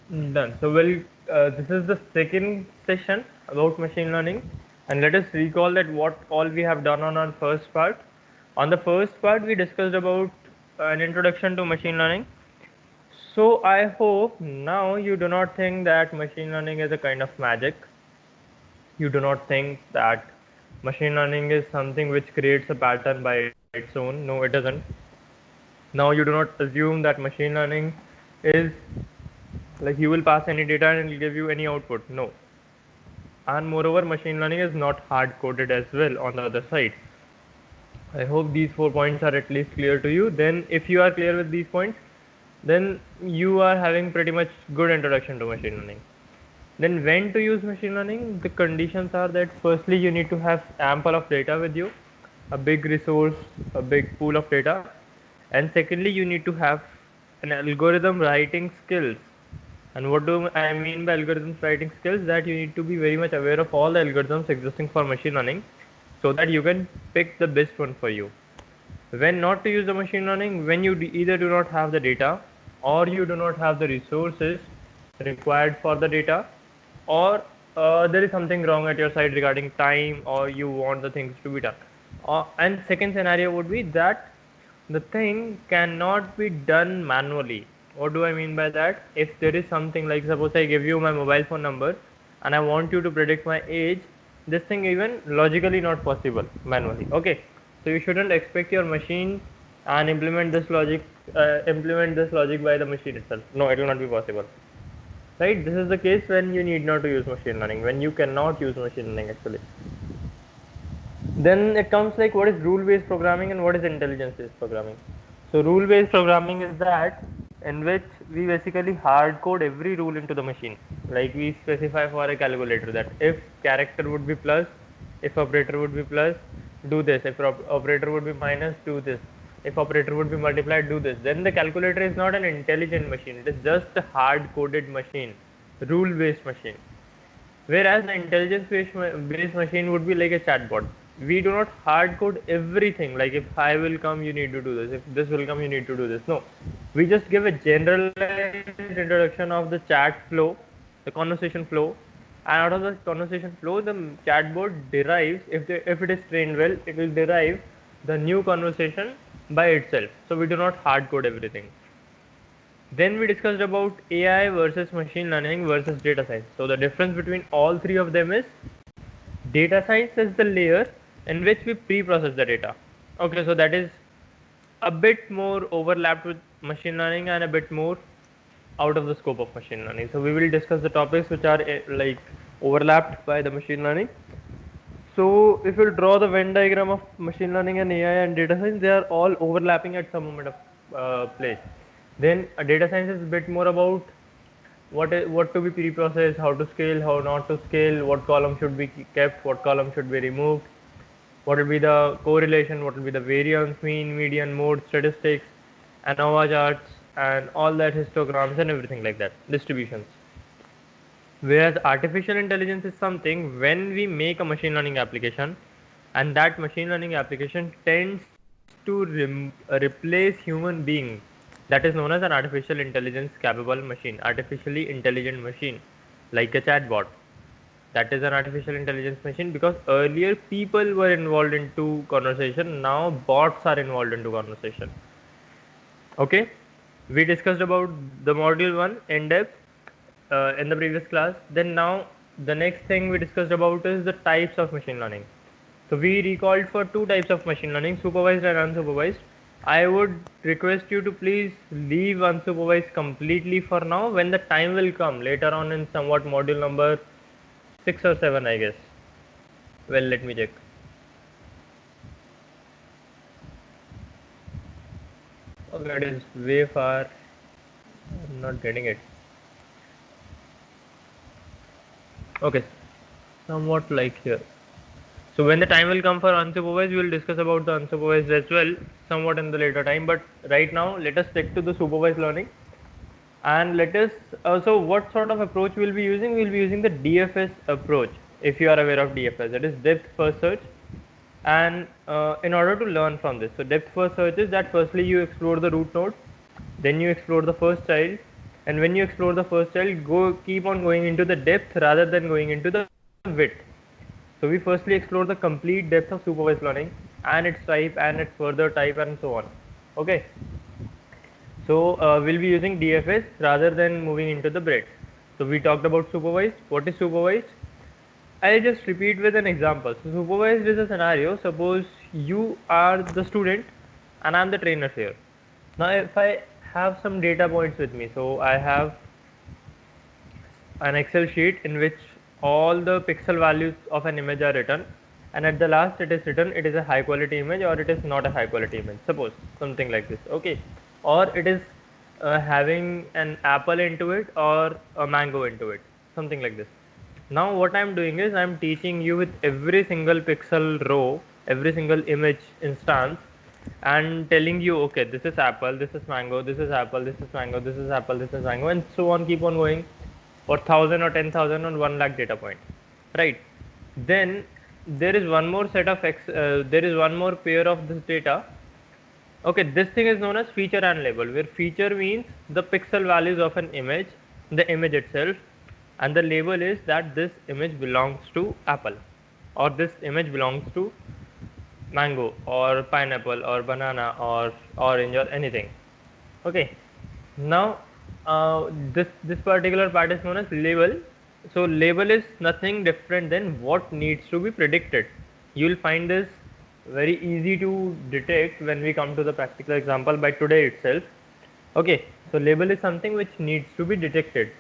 Done. So this is the second session about machine learning, and let us recall that what all we have done on our first part. On the first part, we discussed about an introduction to machine learning. So I hope now you do not think that machine learning is a kind of magic. You do not think that machine learning is something which creates a pattern by its own. No, it doesn't. Now you do not assume that machine learning is like you will pass any data and it will give you any output. No. And moreover, machine learning is not hard coded as well on the other side. I hope these 4 points are at least clear to you. Then if you are clear with these points, then you are having pretty much good introduction to machine learning. Then when to use machine learning, the conditions are that firstly you need to have ample of data with you, a big resource, a big pool of data, and secondly you need to have an algorithm writing skills. And what do I mean by algorithms writing skills? That you need to be very much aware of all the algorithms existing for machine learning so that you can pick the best one for you. When not to use the machine learning, when you either do not have the data or you do not have the resources required for the data, or there is something wrong at your side regarding time, or you want the things to be done. And second scenario would be that the thing cannot be done manually. What do I mean by that? If there is something like, suppose I give you my mobile phone number and I want you to predict my age, this thing even logically not possible manually. Okay, so you shouldn't expect your machine and implement this logic by the machine itself. No, it will not be possible. Right? This is the case when you need not to use machine learning, when you cannot use machine learning actually. Then it comes like, what is rule based programming and what is intelligence based programming. So rule based programming is that in which we basically hard code every rule into the machine. Like we specify for a calculator that if character would be plus, if operator would be plus, do this. If operator would be minus, do this. If operator would be multiplied, do this. Then the calculator is not an intelligent machine, it is just a hard coded machine, rule based machine. Whereas the intelligence based machine would be like a chatbot. We do not hard code everything. Like if I will come, you need to do this. If this will come, you need to do this. No, we just give a generalized introduction of the chat flow, the conversation flow, and out of the conversation flow, the chatbot derives. If it is trained well, it will derive the new conversation by itself. So we do not hard code everything. Then we discussed about AI versus machine learning versus data science. So the difference between all three of them is data science is the layer in which we pre-process the data. Okay, so that is a bit more overlapped with machine learning and a bit more out of the scope of machine learning. So we will discuss the topics which are like overlapped by the machine learning. So if you draw the Venn diagram of machine learning and AI and data science, they are all overlapping at some moment of place. Then data science is a bit more about what to be pre-processed, how to scale, how not to scale, what column should be kept, what column should be removed, what will be the correlation, what will be the variance, mean, median, mode, statistics, ANOVA charts, and all that histograms and everything like that, distributions. Whereas artificial intelligence is something when we make a machine learning application, and that machine learning application tends to replace human beings. That is known as an artificial intelligence capable machine, artificially intelligent machine, like a chatbot. That is an artificial intelligence machine because earlier people were involved into conversation, now bots are involved into conversation. Okay, we discussed about the module 1 in depth in the previous class. Then now the next thing we discussed about is the types of machine learning. So we recalled for two types of machine learning, supervised and unsupervised. I would request you to please leave unsupervised completely for now. When the time will come later on in somewhat module number 6 or 7, I guess. Well, let me check. Okay, it is way far. I'm not getting it. Okay, somewhat like here. So when the time will come for unsupervised, we will discuss about the unsupervised as well, somewhat in the later time. But right now, let us stick to the supervised learning, and let us also what sort of approach we'll be using. We'll be using the DFS approach. If you are aware of DFS, that is depth first search. And in order to learn from this, so depth first search is that firstly you explore the root node, then you explore the first child, and when you explore the first child, keep on going into the depth rather than going into the width. So we firstly explore the complete depth of supervised learning and its type and its further type and so on. Okay. So we'll be using DFS rather than moving into the breadth. So we talked about supervised. What is supervised? I'll just repeat with an example. So supervised is a scenario. Suppose you are the student and I'm the trainer here. Now if I have some data points with me, so I have an Excel sheet in which all the pixel values of an image are written, and at the last it is written it is a high quality image or it is not a high quality image, suppose something like this. Okay, or it is having an apple into it or a mango into it, something like this. Now what I'm doing is I'm teaching you with every single pixel row, every single image instance, and telling you, okay, this is apple, this is mango, this is apple, this is mango, this is apple, this is mango, and so on, keep on going for 1000 or 10,000 or 1 lakh data point, right? Then there is one more set of there is one more pair of this data. Okay, this thing is known as feature and label, where feature means the pixel values of an image, the image itself, and the label is that this image belongs to apple, or this image belongs to mango or pineapple or banana or orange or anything. Okay, now this particular part is known as label. So label is nothing different than what needs to be predicted. You will find this very easy to detect when we come to the practical example by today itself. Okay, so label is something which needs to be detected.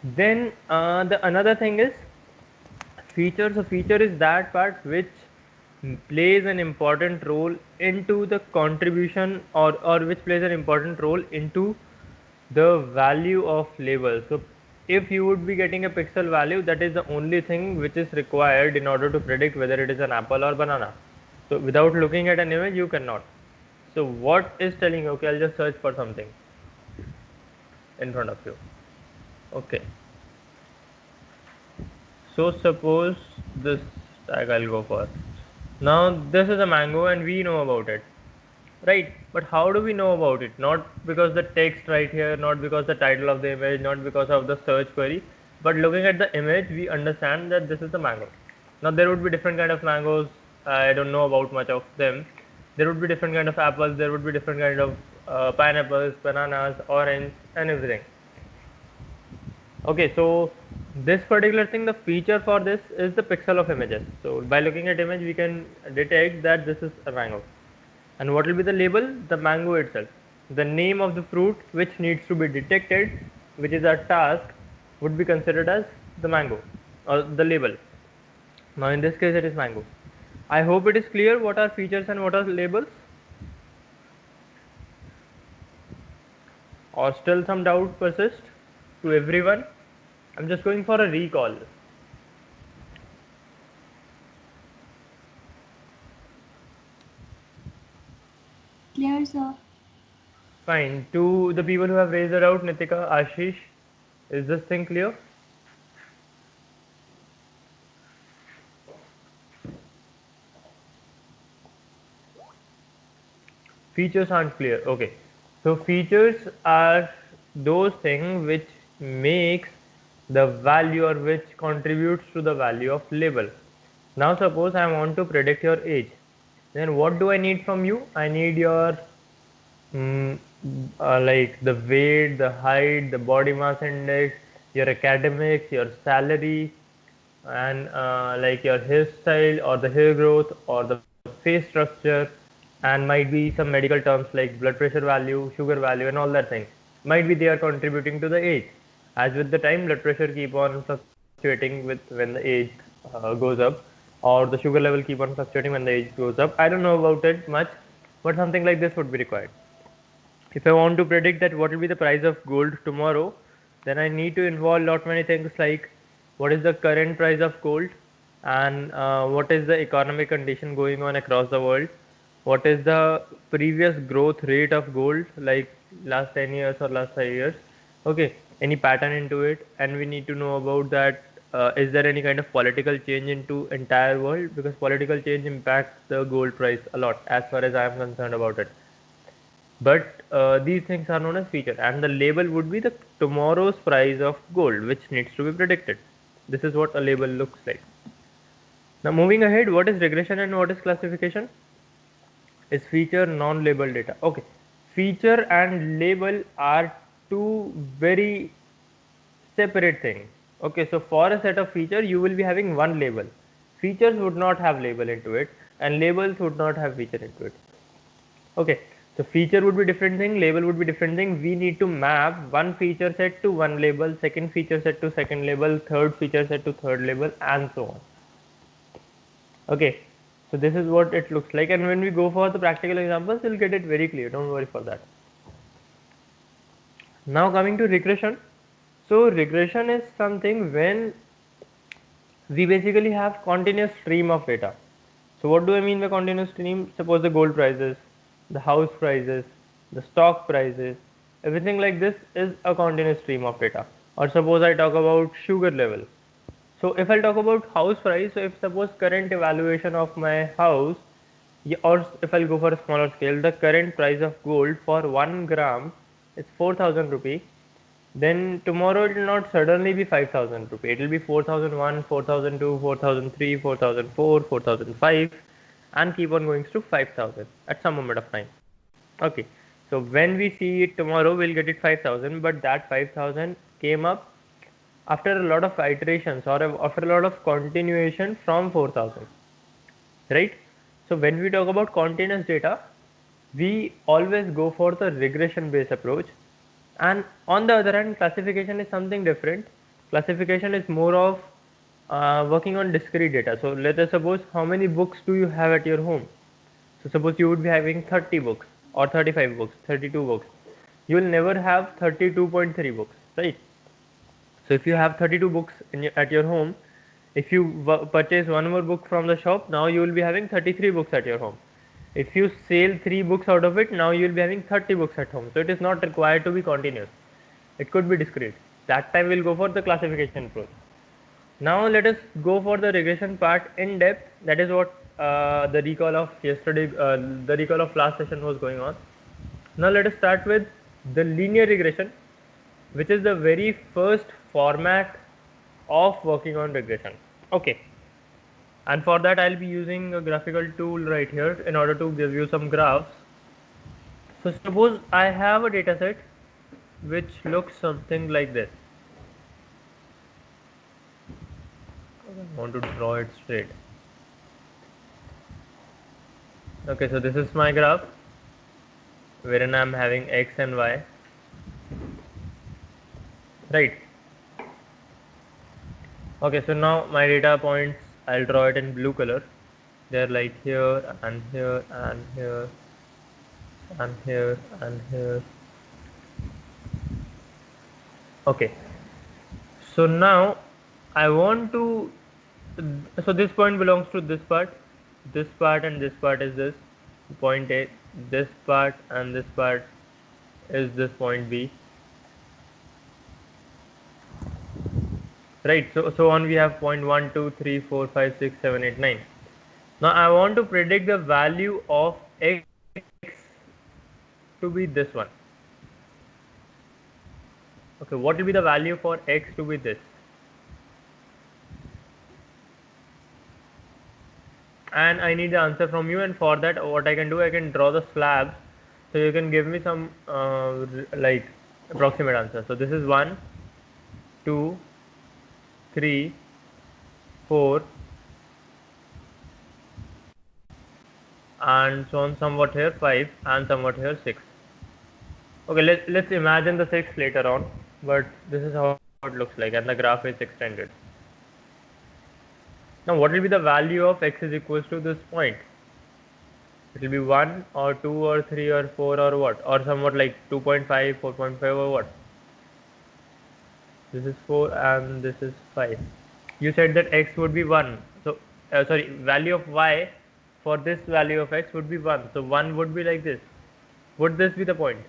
Then the another thing is feature. So feature is that part which plays an important role into the contribution, or which plays an important role into the value of label. So if you would be getting a pixel value, that is the only thing which is required in order to predict whether it is an apple or banana. So without looking at an image you cannot. So what is telling, okay, I'll just search for something in front of you. Okay, so suppose this tag I'll go for. Now this is a mango and we know about it, right? But how do we know about it? Not because the text right here, not because the title of the image, not because of the search query, but looking at the image we understand that this is the mango. Now there would be different kind of mangoes. I don't know about much of them. There would be different kind of apples, there would be different kind of pineapples, bananas, orange and everything. Okay, so this particular thing, the feature for this is the pixel of images. So by looking at image we can detect that this is a mango. And what will be the label? The mango itself. The name of the fruit which needs to be detected, which is our task, would be considered as the mango or the label. Now in this case it is mango. I hope it is clear what are features and what are labels. Or still some doubt persist to everyone? I'm just going for a recall. Clear, sir. Fine. To the people who have raised their doubt, Nitika, Ashish, is this thing clear? Features aren't clear. Okay. So features are those things which makes the value or which contributes to the value of label. Now suppose I want to predict your age. Then what do I need from you? I need your mm, like the weight, the height, the body mass index, your academics, your salary, and like your hairstyle or the hair growth or the face structure, and might be some medical terms like blood pressure value, sugar value, and all that thing. Might be they are contributing to the age. As with the time, blood pressure keep on fluctuating with when the age goes up, or the sugar level keep on fluctuating when the age goes up. I don't know about it much, but something like this would be required. If I want to predict that what will be the price of gold tomorrow, then I need to involve lot many things like what is the current price of gold, and what is the economic condition going on across the world, what is the previous growth rate of gold, like last 10 years or last 5 years, okay, any pattern into it, and we need to know about that. Is there any kind of political change into entire world, because political change impacts the gold price a lot as far as I am concerned about it. But these things are known as feature, and the label would be the tomorrow's price of gold, which needs to be predicted. This is what a label looks like. Now moving ahead, what is regression and what is classification? Is feature non-label data. Okay, feature and label are two very separate things. Okay, so for a set of feature you will be having one label. Features would not have label into it, and labels would not have feature into it. Okay, so feature would be different thing, label would be different thing. We need to map one feature set to one label, second feature set to second label, third feature set to third label, and so on. Okay, so this is what it looks like, and when we go for the practical examples, you'll get it very clear. Don't worry for that. Now coming to regression. So regression is something when we basically have continuous stream of data. So what do I mean by continuous stream? Suppose the gold prices, the house prices, the stock prices, everything like this is a continuous stream of data. Or suppose I talk about sugar level. So if I talk about house price, so if suppose current evaluation of my house, or if I'll go for a smaller scale, the current price of gold for 1 gram is 4,000 rupee, then tomorrow it will not suddenly be 5,000 rupee. It will be 4,001, 4,002, 4,003, 4,004, 4,005, and keep on going to 5,000 at some moment of time. Okay, so when we see it tomorrow, we'll get it 5,000, but that 5,000 came up after a lot of iterations or after a lot of continuation from 4,000, right? So when we talk about continuous data, we always go for the regression based approach, and on the other hand, classification is something different. Classification is more of working on discrete data. So let us suppose, how many books do you have at your home? So suppose you would be having 30 books or 35 books, 32 books. You will never have 32.3 books, right? So if you have 32 books at your home, if you purchase one more book from the shop, now you will be having 33 books at your home. If you sell 3 books out of it, now you will be having 30 books at home. So it is not required to be continuous. It could be discrete. That time we'll go for the classification approach. Now let us go for the regression part in depth. That is what the recall of yesterday, the recall of last session was going on. Now let us start with the linear regression, which is the very first format of working on regression. Okay, and for that I'll be using a graphical tool right here in order to give you some graphs. So suppose I have a data set which looks something like this. I want to draw it straight. Okay, so this is my graph wherein I'm having x and y, right? Okay, so now my data points, I'll draw it in blue color. They're like here and here and here and here and here. Okay, so now I want to, so this point belongs to this part, and this part is this point A, this part and this part is this point B, right? So on we have point 1, 2, 3, 4, 5, 6, 7, 8, 9. Now I want to predict the value of x to be this one. Okay, what will be the value for x to be this? And I need the answer from you, and for that what I can do, I can draw the slabs, so you can give me some like approximate answer. So this is 1, 2, 3, 4, and so on, somewhat here 5, and somewhat here 6. Okay, let's imagine the 6 later on, but this is how it looks like, and the graph is extended. Now what will be the value of x is equals to this point? It will be 1 or 2 or 3 or 4 or what, or somewhat like 2.5, 4.5 or what? This is 4 and this is 5. You said that x would be 1. So sorry, value of y for this value of x would be 1. So 1 would be like this. Would this be the point?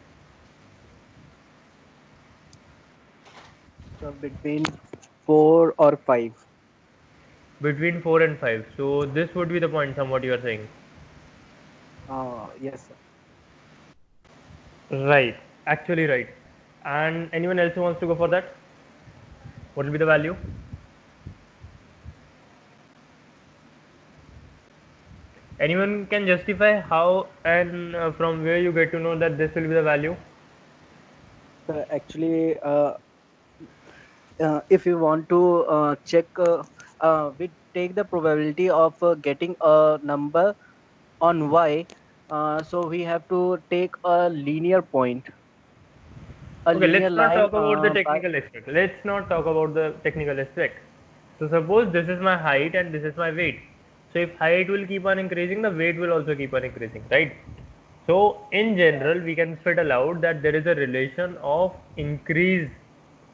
So between 4 or 5. Between 4 and 5. So this would be the point, somewhat you are saying. Yes, sir. Right, actually right. And anyone else who wants to go for that? What will be the value? Anyone can justify how and from where you get to know that this will be the value? Actually, if you want to check, we take the probability of getting a number on y. So we have to take a linear point, a Okay, linear let's not line talk about the by. technical aspect. Let's not talk about the technical aspect. So suppose this is my height and this is my weight. So if height will keep on increasing, the weight will also keep on increasing, right? So in general, we can spit aloud that there is a relation of increase,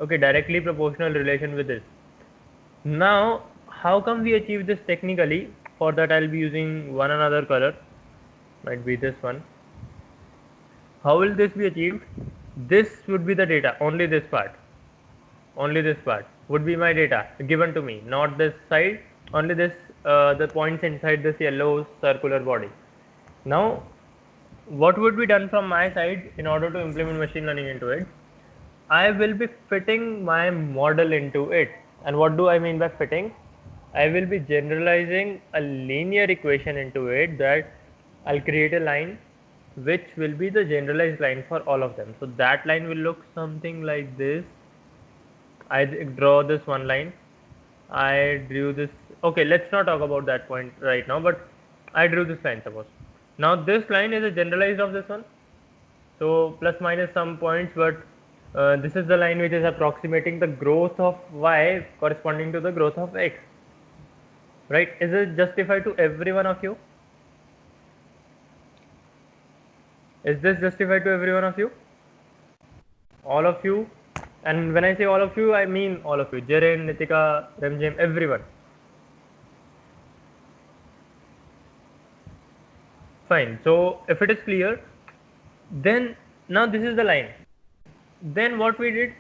okay, directly proportional relation with this. Now, how come we achieve this technically? For that, I'll be using one another color, might be this one. How will this be achieved? This would be the data, only this part would be my data given to me, not this side, only this, the points inside this yellow circular body. Now, what would be done from my side in order to implement machine learning into it? I will be fitting my model into it. And what do I mean by fitting? I will be generalizing a linear equation into it, that I'll create a line which will be the generalized line for all of them. So that line will look something like this. I draw this one line. I drew this. Okay, let's not talk about that point right now, but I drew this line, suppose. Now this line is a generalized of this one. So plus minus some points, but this is the line which is approximating the growth of y corresponding to the growth of x. Right? Is it justified to every one of you? Is this justified to every one of you? All of you? And when I say all of you, I mean all of you. Jaren, Nitika, Remjim, everyone. Fine. So if it is clear, then now this is the line. Then what we did,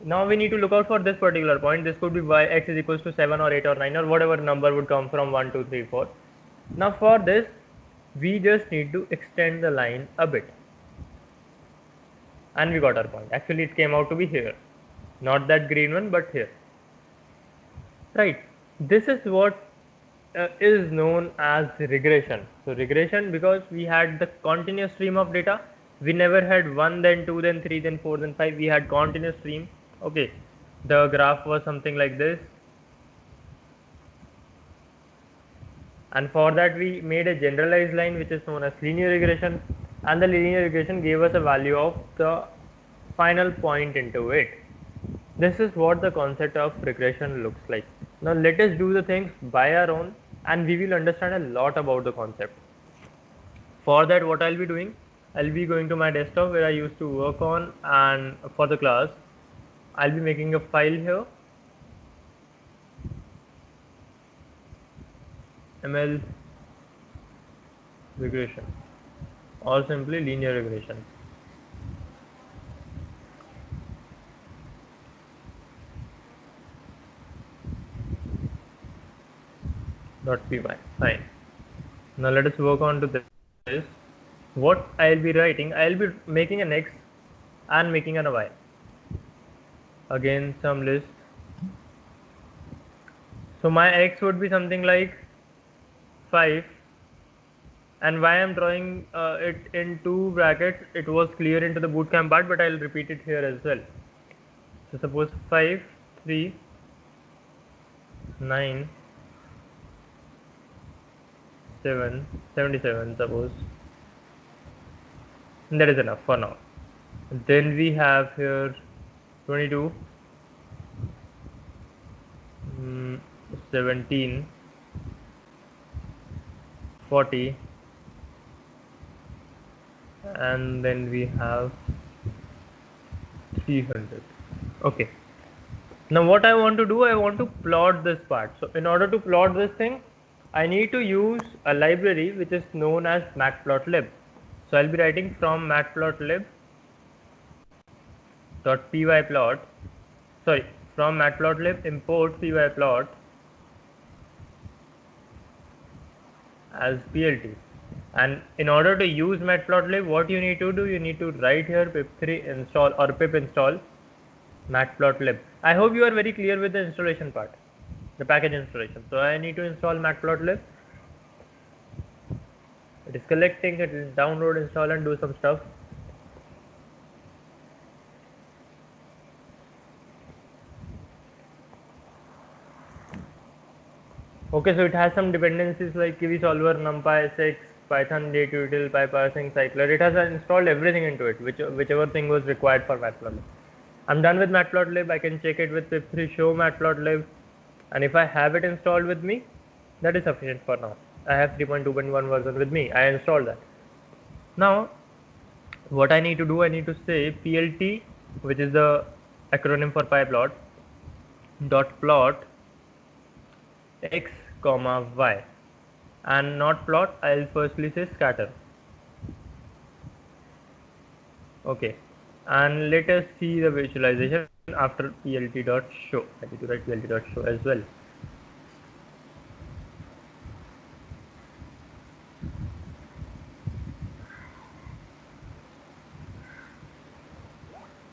now we need to look out for this particular point. This could be y x is equals to 7 or 8 or 9 or whatever number would come from 1, 2, 3, 4. Now for this, we just need to extend the line a bit. And we got our point. Actually, it came out to be here. Not that green one, but here. Right. This is what is known as regression. So regression, because we had the continuous stream of data. We never had 1, then 2, then 3, then 4, then 5. We had continuous stream. Okay. The graph was something like this. And for that we made a generalized line which is known as linear regression, and the linear regression gave us a value of the final point into it. This is what the concept of regression looks like. Now let us do the things by our own and we will understand a lot about the concept. For that, what I'll be doing, I'll be going to my desktop where I used to work on, and for the class I'll be making a file here, ML regression or simply linear regression. .py. Fine. Now let us work on to this. What I'll be writing, I'll be making an x and making an y. Again, some list. So my x would be something like 5, and why I'm drawing it in two brackets, it was clear into the bootcamp part, but I'll repeat it here as well. So suppose 5, 3, 9, 7, 77, suppose. And that is enough for now. Then we have here 22, 17, 40, and then we have 300. Okay. Now what I want to do, I want to plot this part. So in order to plot this thing, I need to use a library which is known as matplotlib. So I'll be writing from matplotlib.pyplot, sorry, from matplotlib import pyplot as plt, And in order to use matplotlib, what you need to do, you need to write here pip3 install or pip install matplotlib. I hope you are very clear with the installation part, the package installation. So I need to install matplotlib. It is collecting, it will download, install and do some stuff. Okay, so it has some dependencies like KiwiSolver, NumPy, 6, Python, DATUTIL, PyParsing, Cycler. It has installed everything into it, whichever thing was required for matplotlib. I'm done with matplotlib. I can check it with pip3 show matplotlib, and if I have it installed with me, that is sufficient for now. I have 3.2.1 version with me. I installed that. Now, what I need to do, I need to say plt, which is the acronym for pyplot, dot plot x comma y, and not plot, I'll firstly say scatter. Okay, and let us see the visualization after plt.show. I need to write plt.show as well.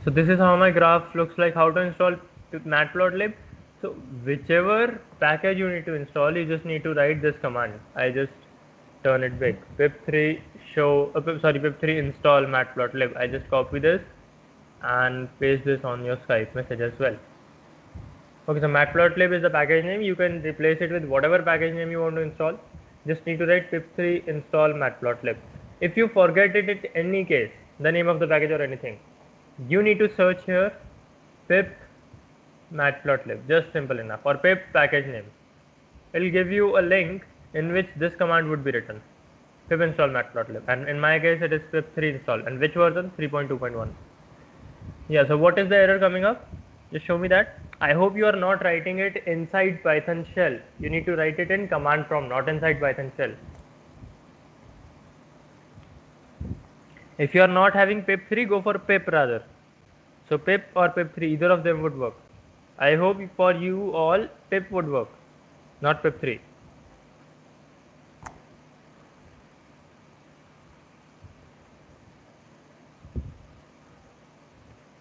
So this is how my graph looks like. How to install matplotlib? So whichever package you need to install, you just need to write this command. I just turn it big. pip3 show, pip3 install matplotlib. I just copy this and paste this on your Skype message as well. Okay, so matplotlib is the package name. You can replace it with whatever package name you want to install. Just need to write pip3 install matplotlib. If you forget it in any case, the name of the package or anything, you need to search here pip matplotlib, just simple enough, or pip package name. It will give you a link in which this command would be written, pip install matplotlib, and in my case it is pip3 install. And which version? 3.2.1. Yeah, so what is the error coming up? Just show me that. I hope you are not writing it inside Python shell. You need to write it in command prompt, not inside Python shell. If you are not having pip3, go for pip rather. So pip or pip3, either of them would work. I hope for you all pip would work, not pip3.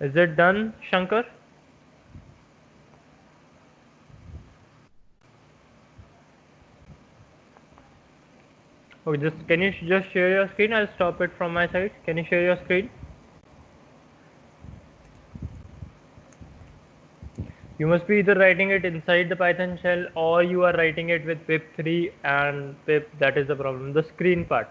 Is it done, Shankar? Okay, just can you just share your screen? I'll stop it from my side. Can you share your screen? You must be either writing it inside the Python shell or you are writing it with pip3 and pip. That is the problem, the screen part.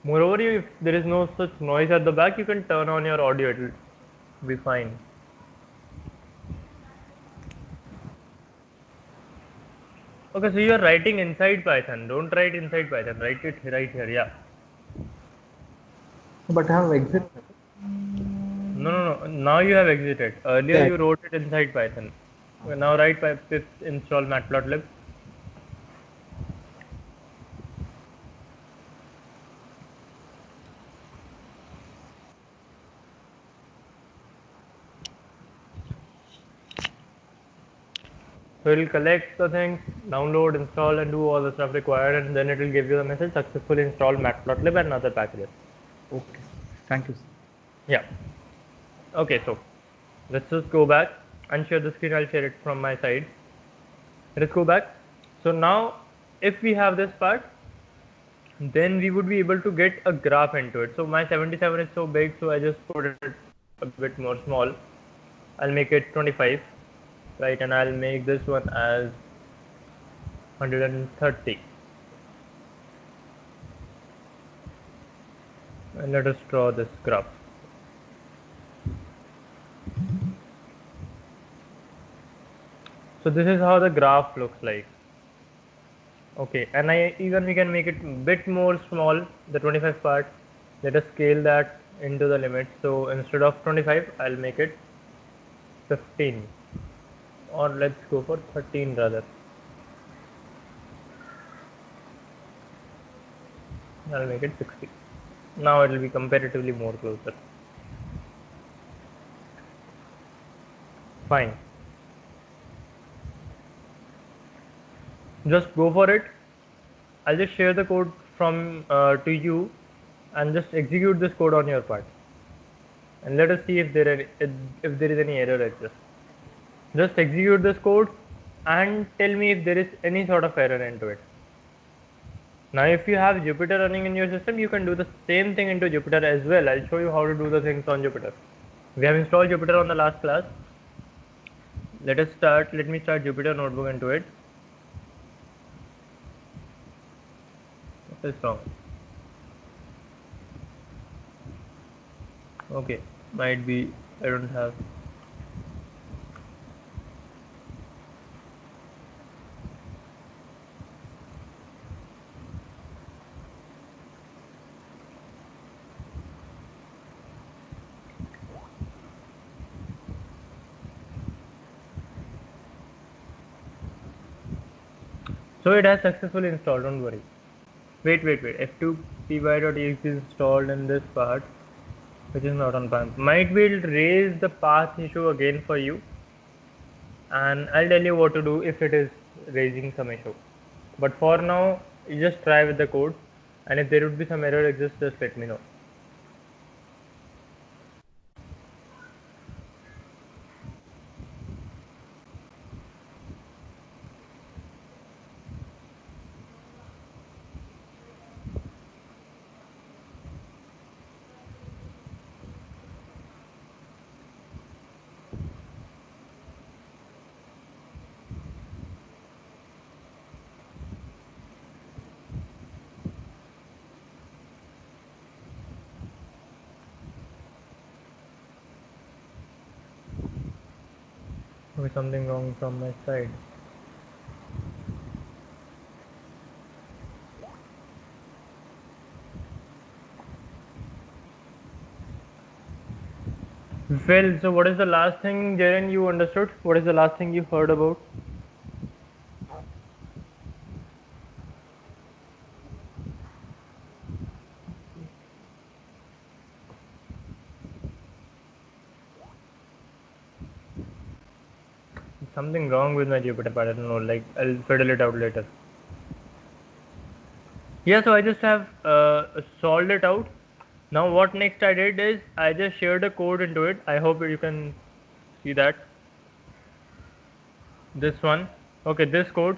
Moreover, if there is no such noise at the back, you can turn on your audio, it will be fine. Okay, so you are writing inside Python. Don't write inside Python. Write it right here. Yeah. But I have exited. No. Now you have exited. Earlier Yeah. you wrote it inside Python. Now write pip install matplotlib. So it will collect the things, download, install, and do all the stuff required, and then it will give you the message successfully installed matplotlib and other packages. Okay. Thank you, sir. Yeah. Okay, so let's just go back and share the screen. I'll share it from my side. Let's go back. So now, if we have this part, then we would be able to get a graph into it. So my 77 is so big, so I just put it a bit more small. I'll make it 25, right? And I'll make this one as 130. And let us draw this graph. So this is how the graph looks like. Okay, and we can make it a bit more small, the 25 part. Let us scale that into the limit. So instead of 25, I'll make it 15, or let's go for 13 rather. I'll make it 60. Now it will be comparatively more closer. Fine. Just go for it. I'll just share the code from to you, and just execute this code on your part, and let us see if there is any error exists. Just execute this code and tell me if there is any sort of error into it. Now if you have Jupyter running in your system, you can do the same thing into Jupyter as well. I'll show you how to do the things on Jupyter. We have installed Jupyter on the last class. Let me start Jupyter Notebook into it. What is wrong? Okay, might be I don't have. So it has successfully installed, don't worry. Wait, f2py.exe is installed in this part, which is not on PAM. Might be it'll raise the path issue again for you, and I'll tell you what to do if it is raising some issue. But for now, you just try with the code, and if there would be some error exists, just let me know. Maybe something wrong from my side. Well, so what is the last thing, Jaren, you understood? What is the last thing you heard about? Something wrong with my Jupyter, but I don't know, like I'll fiddle it out later. Yeah, so I just have solved it out. Now what next I did is I just shared a code into it. I hope you can see that. This one. Okay, this code.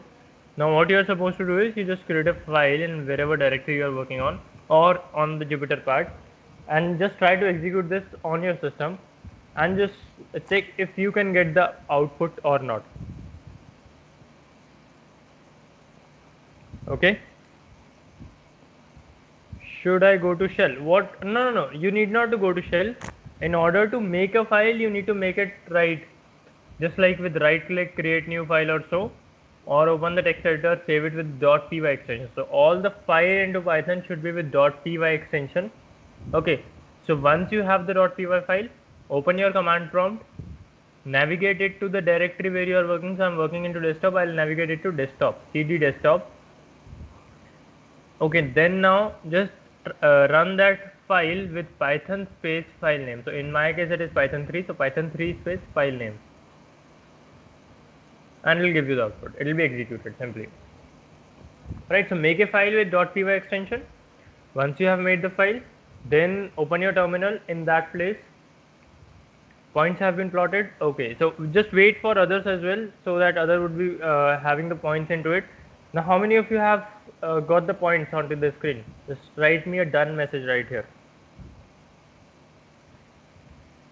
Now what you are supposed to do is you just create a file in wherever directory you are working on, or on the Jupyter part, and just try to execute this on your system, and just check if you can get the output or not. Okay. Should I go to shell? What? No. You need not to go to shell. In order to make a file, you need to make it right. Just like with right click, create new file or so, or open the text editor, save it with .py extension. So all the file into Python should be with .py extension. Okay. So once you have the .py file, open your command prompt, navigate it to the directory where you are working. So I'm working into desktop. I'll navigate it to desktop, cd desktop. Okay, then now just run that file with python space file name. So in my case it is python 3, so python 3 space file name, and it will give you the output. It will be executed simply. Right, so make a file with .py extension. Once you have made the file, then open your terminal. In that place, points have been plotted. Okay, so just wait for others as well, so that other would be having the points into it. Now how many of you have got the points onto the screen? Just write me a done message right here.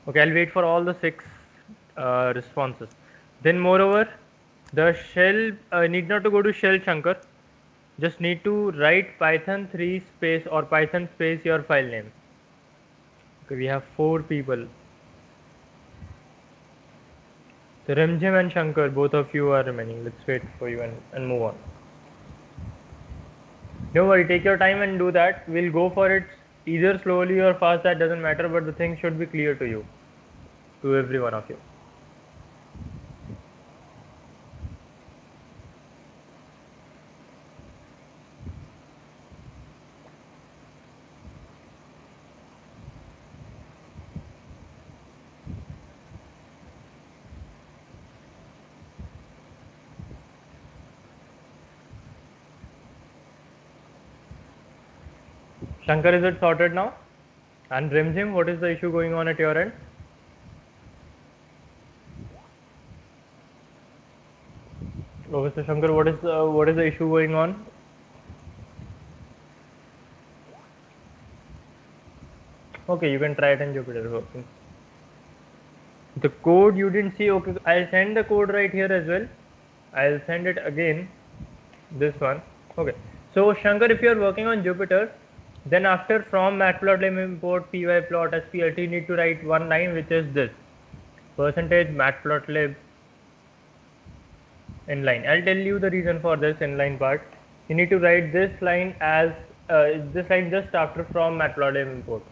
Okay, I'll wait for all the 6 responses. Then moreover, the shell need not to go to shell chunker. Just need to write python 3 space or python space your file name. Okay, we have 4 people. So Remjim and Shankar, both of you are remaining. Let's wait for you and move on. Don't worry, take your time and do that. We'll go for it either slowly or fast, that doesn't matter, but the thing should be clear to you, to every one of you. Shankar, is it sorted now? And Rimjim, what is the issue going on at your end? Mr. Shankar, what is the issue going on? Okay, you can try it in Jupyter. Okay. The code you didn't see. Okay, I'll send the code right here as well. I'll send it again. This one. Okay. So Shankar, if you are working on Jupyter, then after from matplotlib import pyplot splrt, you need to write one line, which is this percentage matplotlib inline. I'll tell you the reason for this inline part. You need to write this line as this line just after from matplotlib import.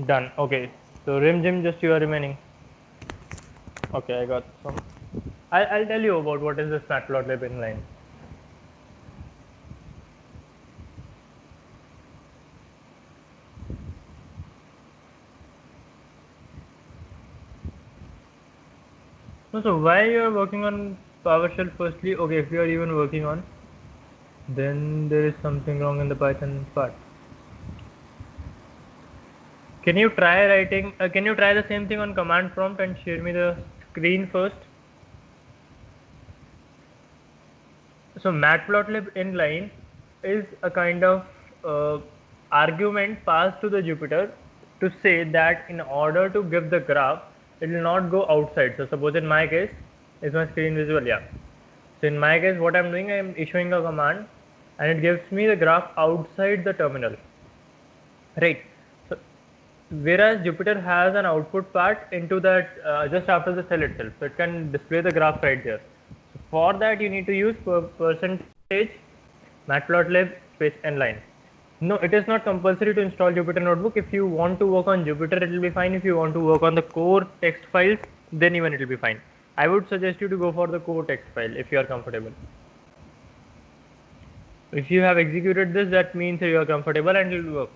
Done. Okay. So Rimjim, just you are remaining. Okay, I got some. I'll tell you about what is this matplotlib inline. No, so why you are working on PowerShell firstly? Okay, if you are even working on, then there is something wrong in the Python part. Can you try writing? Can you try the same thing on command prompt and share me the screen first? So matplotlib inline is a kind of argument passed to the Jupyter to say that in order to give the graph, it will not go outside. So suppose in my case, is my screen visible? Yeah. So in my case, what I'm doing, I'm issuing a command and it gives me the graph outside the terminal. Right. So whereas Jupyter has an output part into that just after the cell itself, so it can display the graph right there. So for that, you need to use percentage matplotlib space inline. No, it is not compulsory to install Jupyter Notebook. If you want to work on Jupyter, it will be fine. If you want to work on the core text files, then even it will be fine. I would suggest you to go for the core text file if you are comfortable. If you have executed this, that means you are comfortable and it will work.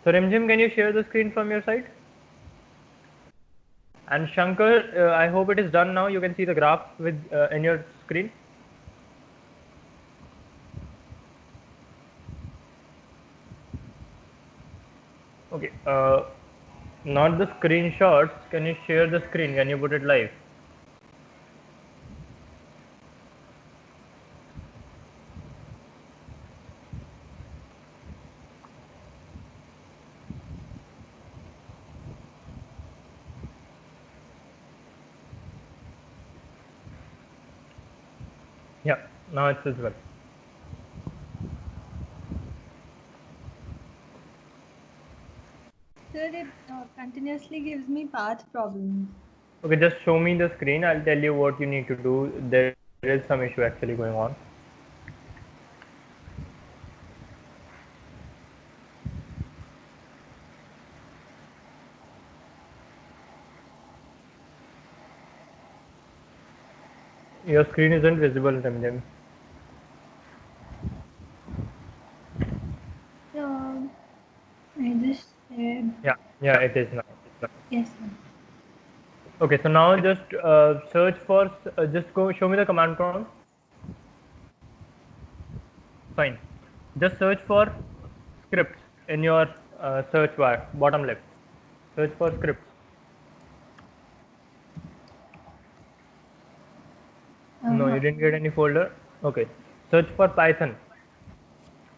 So Rimjim, can you share the screen from your side? And Shankar, I hope it is done now. You can see the graph with in your screen. Okay. Not the screenshots. Can you share the screen? Can you put it live? Yeah. Now it's visible. Sir, it continuously gives me path problems. Okay, just show me the screen. I'll tell you what you need to do. There is some issue actually going on. Your screen isn't visible, Rimjim. Um, it is now. Yes, sir. Okay, so now just search for, just go show me the command prompt. Fine. Just search for scripts in your search bar, bottom left. Search for scripts. No, you didn't get any folder. Okay. Search for Python.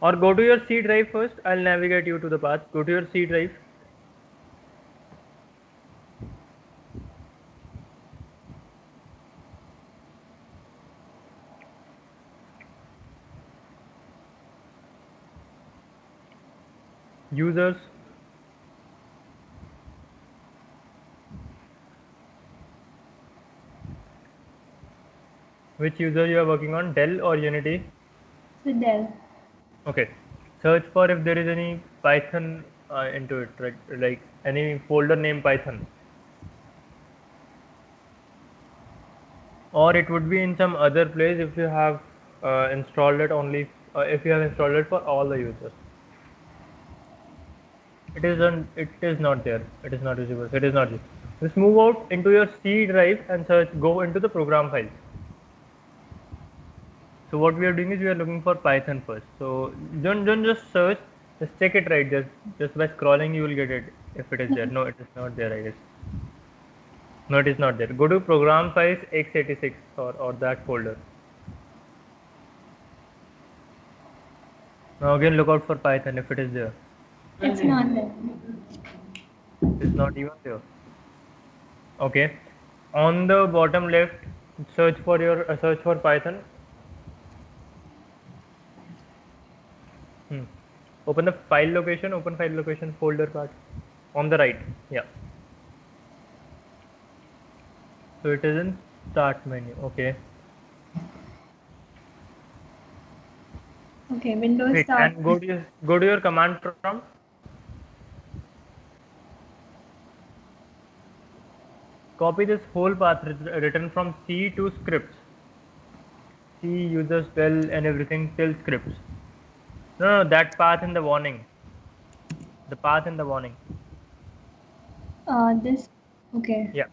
Or go to your C drive first. I'll navigate you to the path. Go to your C drive. Users. Which user you are working on? Dell or Unity? So Dell. Okay. Search for if there is any Python into it, right? Like any folder name Python. Or it would be in some other place if you have installed it only, if you have installed it for all the users. It is not there. It is not visible. It is not there. Just move out into your C drive and search. Go into the program files. So what we are doing is we are looking for Python first. So don't just search. Just check it right. Just by scrolling you will get it if it is there. No, it is not there. I guess. No, it is not there. Go to program files x86 or that folder. Now again look out for Python if it is there. It's not there. It's not even there. Okay. On the bottom left, search for Python. Open the file location. Open file location folder part on the right. Yeah. So it is in start menu. Okay. Okay, Windows Wait, start. and go to your command prompt. Copy this whole path written from C to scripts. C users Dell and everything till scripts. No, that path in the warning. The path in the warning. This. Okay. Yeah.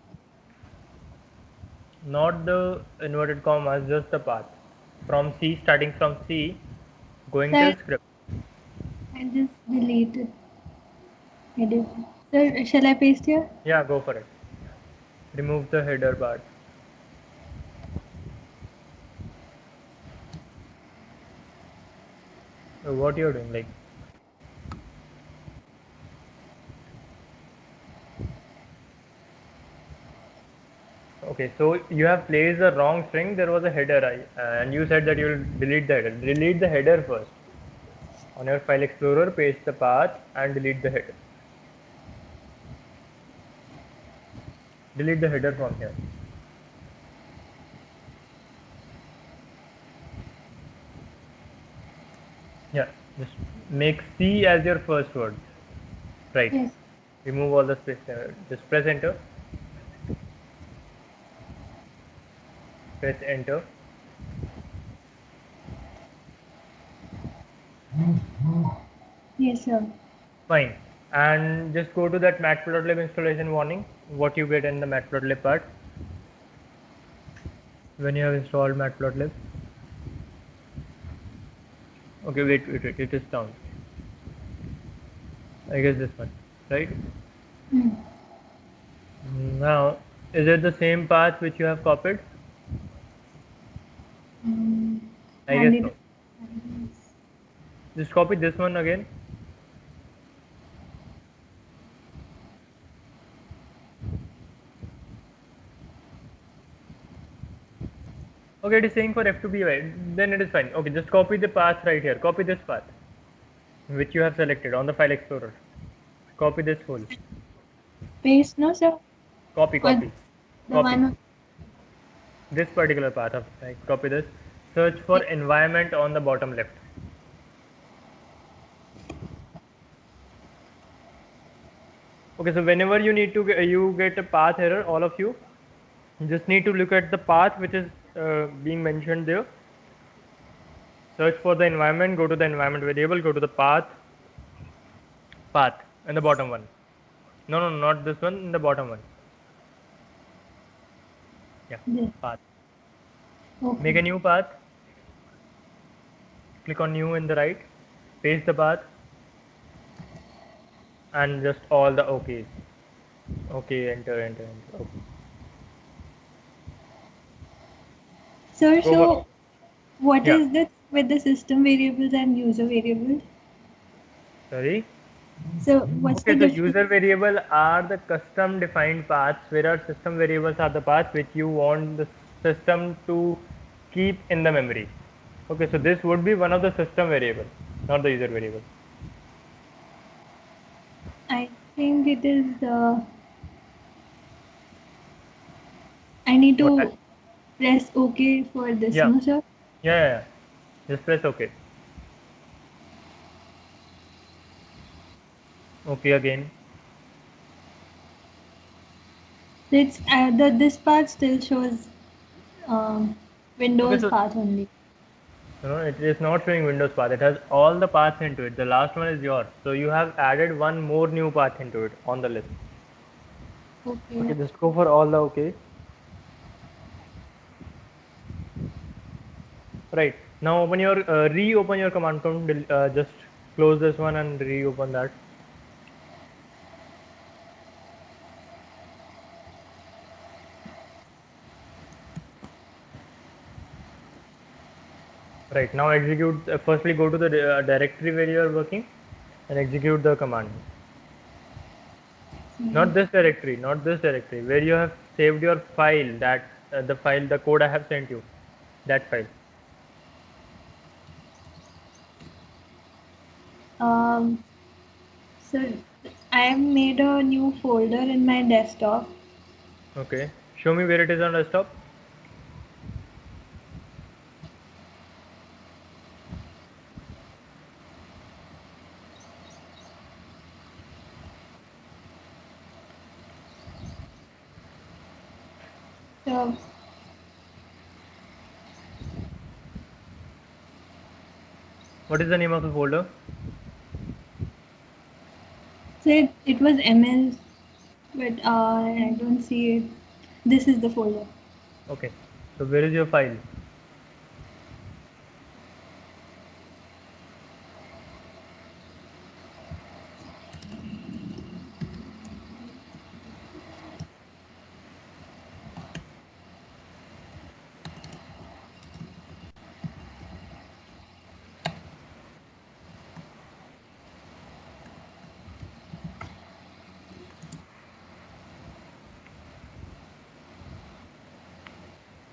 Not the inverted commas, just the path. From C, starting from C, going till script. I just deleted it. Sir, shall I paste here? Yeah, go for it. Remove the header part. So what you're doing, like? Okay, so you have placed the wrong string. There was a header, and you said that you will delete the header. Delete the header first. On your file explorer, paste the path and delete the header. Delete the header from here. Yeah, just make C as your first word. Right. Yes. Remove all the space. Just press enter. Press enter. Yes, sir. Fine. And just go to that matplotlib installation warning. What you get in the matplotlib part when you have installed matplotlib. Okay, wait. It is down. I guess this one, right? Now, is it the same path which you have copied? I guess so. Just copy this one again. Okay, it is saying for F2BY, then it is fine. Okay, just copy the path right here. Copy this path, which you have selected on the file explorer. Copy this whole. Paste, no, sir? Copy. The one. This particular path of, like, copy this. Search for environment on the bottom left. Okay, so whenever you need to you get a path error, all of you just need to look at the path which is being mentioned there. Search for the environment, go to the environment variable, go to the path in the bottom one. No, not this one, the bottom one. Yeah, This. path. Okay. Make a new path. Click on new in the right. Paste the path. And just all the OKs. Okay, enter. Okay. Sir, Go for, so what yeah, is this with the system variables and user variables? sorry. So what's the Okay, so difference? user variable are the custom defined paths, whereas system variables are the paths which you want the system to keep in the memory. Okay, so this would be one of the system variable, not the user variable. I think it is. I need What? to press OK for this, Yeah, no, sir? yeah. Just press OK. Okay again. It's this part still shows um, Okay, Windows so path only. no, it is not showing Windows path. It has all the paths into it. The last one is yours. So you have added one more new path into it on the list. Okay, Okay. just go for all the OK. Right. Now open your reopen your command prompt. Just close this one and reopen that. Right. Now execute. Firstly, go to the directory where you are working and execute the command. Not this directory. Not this directory. Where you have saved your file. That the code I have sent you. That file. Um, so I have made a new folder in my desktop. Okay. Show me where it is on desktop. So, What is the name of the folder? so it was ML, but I don't see it. This is the folder. Okay. So where is your file?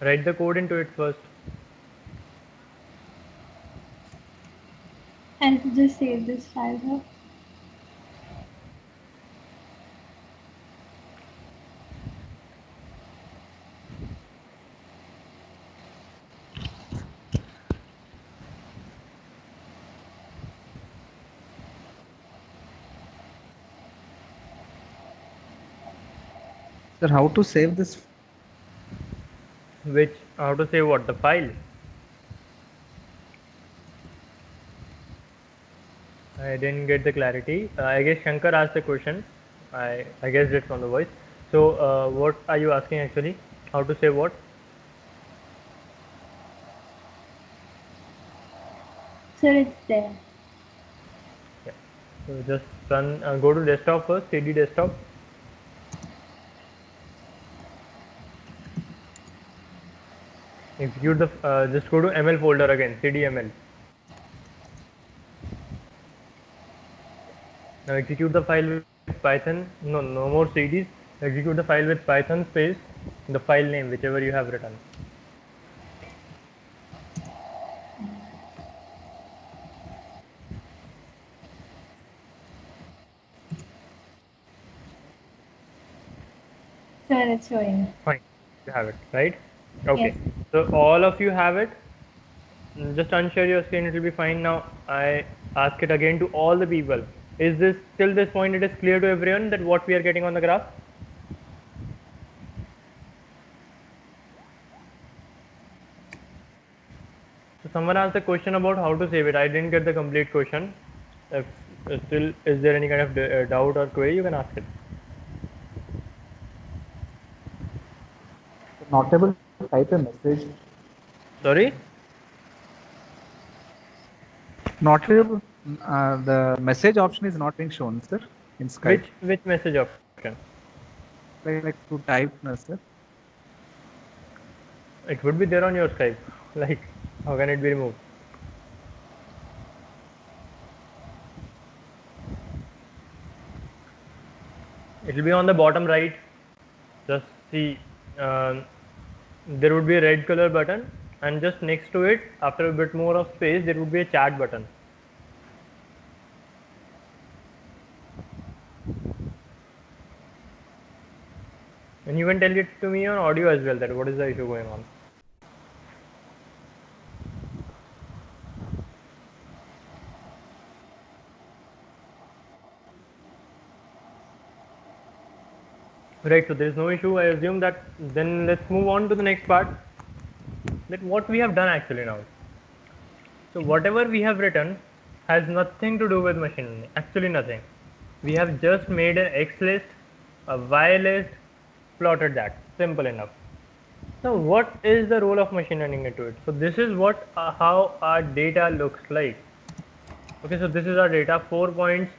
Write the code into it first. I'll just save this file here. Sir, how to save this? Which how to say what the file? I didn't get the clarity. I guess Shankar asked the question. I guessed it from the voice. So what are you asking actually? How to say what? Sir, it's there. Yeah. So just run. Go to desktop first. CD desktop. Execute the. Just go to ML folder again. CDML. Now execute the file with Python. No more CDs. Execute the file with Python space the file name whichever you have written. Sir, it's showing. Fine. You have it, right? Okay. Yes. So all of you have it. Just unshare your screen, it will be fine. Now I ask it again to all the people. Is this till this point it is clear to everyone that what we are getting on the graph? So someone asked a question about how to save it. I didn't get the complete question. If still is there any kind of doubt or query, you can ask it. not able to type a message. Sorry? Not able. The message option is not being shown, sir, in Skype. Which message option? Like to type, no, sir. It would be there on your Skype. Like, how can it be removed? It will be on the bottom right. Just see, there would be a red color button, and just next to it, after a bit more of space, there would be a chat button. And you can tell it to me on audio as well, that what is the issue going on. Right, so there is no issue. I assume that. Then let's move on to the next part. That what we have done actually now. So whatever we have written has nothing to do with machine learning. Actually nothing. We have just made an X list, a Y list, plotted that. Simple enough. Now what is the role of machine learning into it? So this is what how our data looks like. Okay, so this is our data, 4 points,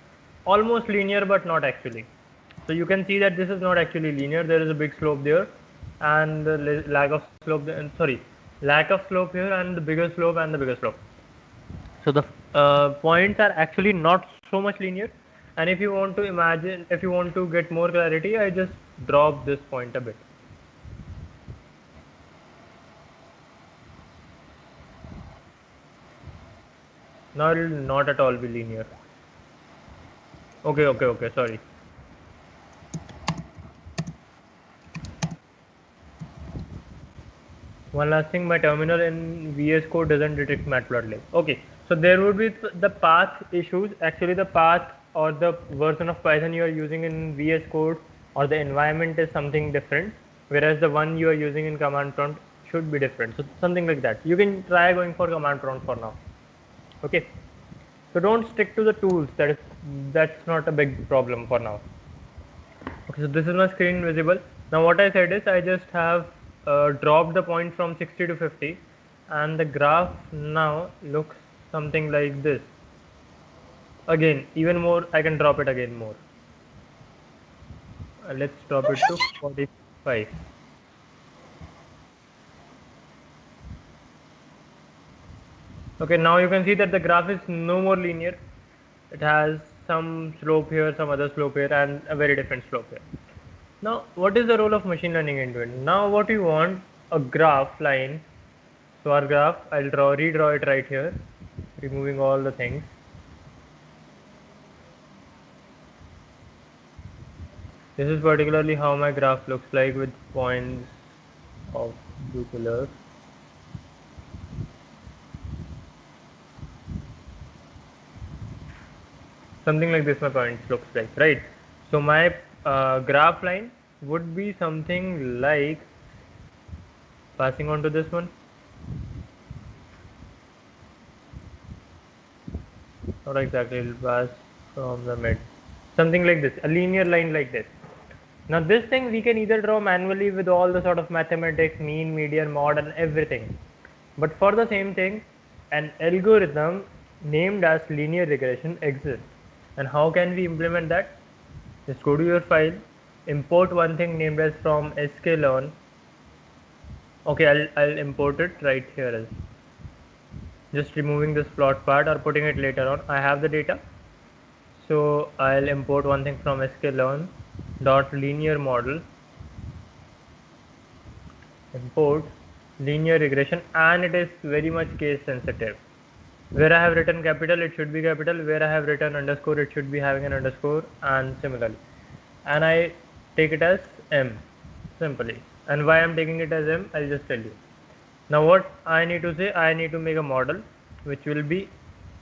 almost linear but not actually. So you can see that this is not actually linear. There is a big slope there, and the lack of slope. Lack of slope here, and the bigger slope and the bigger slope. So the points are actually not so much linear. And if you want to imagine, if you want to get more clarity, I just drop this point a bit. Now it will not at all be linear. Okay, sorry. One last thing, my terminal in VS Code doesn't detect matplotlib. Okay, so there would be the path issues. Actually, the path or the version of Python you are using in VS Code or the environment is something different, whereas the one you are using in command prompt should be different. So something like that. You can try going for command prompt for now. Okay, so don't stick to the tools. That's not a big problem for now. Okay, so this is my screen visible. Now what I said is I just have dropped the point from 60 to 50, and the graph now looks something like this. Again, even more, I can drop it again more. Let's drop it to 45. Okay, now you can see that the graph is no more linear. It has some slope here, some other slope here, and a very different slope here. Now, what is the role of machine learning into it? Now, what you want, a graph line. So our graph, I'll redraw it right here, removing all the things. This is particularly how my graph looks like with points of blue color. Something like this my points looks like, right? So my graph line would be something like passing on to this one. Not exactly, it'll pass from the mid. Something like this, a linear line like this. Now this thing we can either draw manually with all the sort of mathematics, mean, median, mod and everything. But for the same thing, an algorithm named as linear regression exists. And how can we implement that? Just go to your file, import one thing named as from sklearn. Okay, I'll import it right here as just removing this plot part or putting it later on. I have the data, so I'll import one thing from sklearn dot linear model, import linear regression, and it is very much case sensitive. Where I have written capital, it should be capital. Where I have written underscore, it should be having an underscore, and similarly. And I take it as M simply. And why I'm taking it as M, I'll just tell you. Now what I need to say, I need to make a model which will be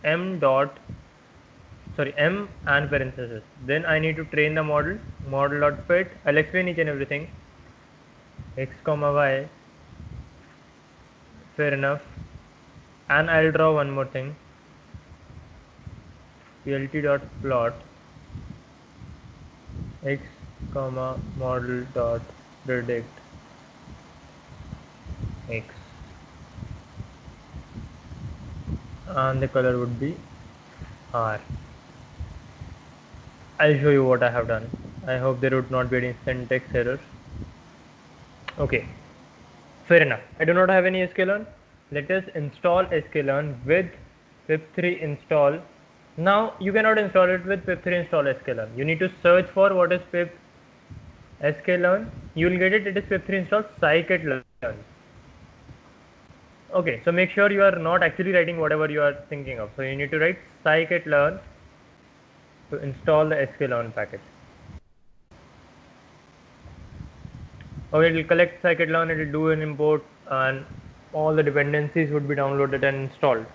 M and parenthesis. Then I need to train the model dot fit. I'll explain each and everything. X comma y, fair enough. And I'll draw one more thing, plt dot plot x comma model dot predict. X, and the color would be R. I'll show you what I have done. I hope there would not be any syntax errors. Okay, fair enough. I do not have any sklearn. Let us install sklearn with pip3 install. Now you cannot install it with pip3 install sklearn. You need to search for what is pip sklearn. You will get it. It is pip3 install scikit-learn. Okay, so make sure you are not actually writing whatever you are thinking of. So you need to write scikit-learn to install the sklearn package. Okay, it will collect scikit-learn, it will do an import, and all the dependencies would be downloaded and installed.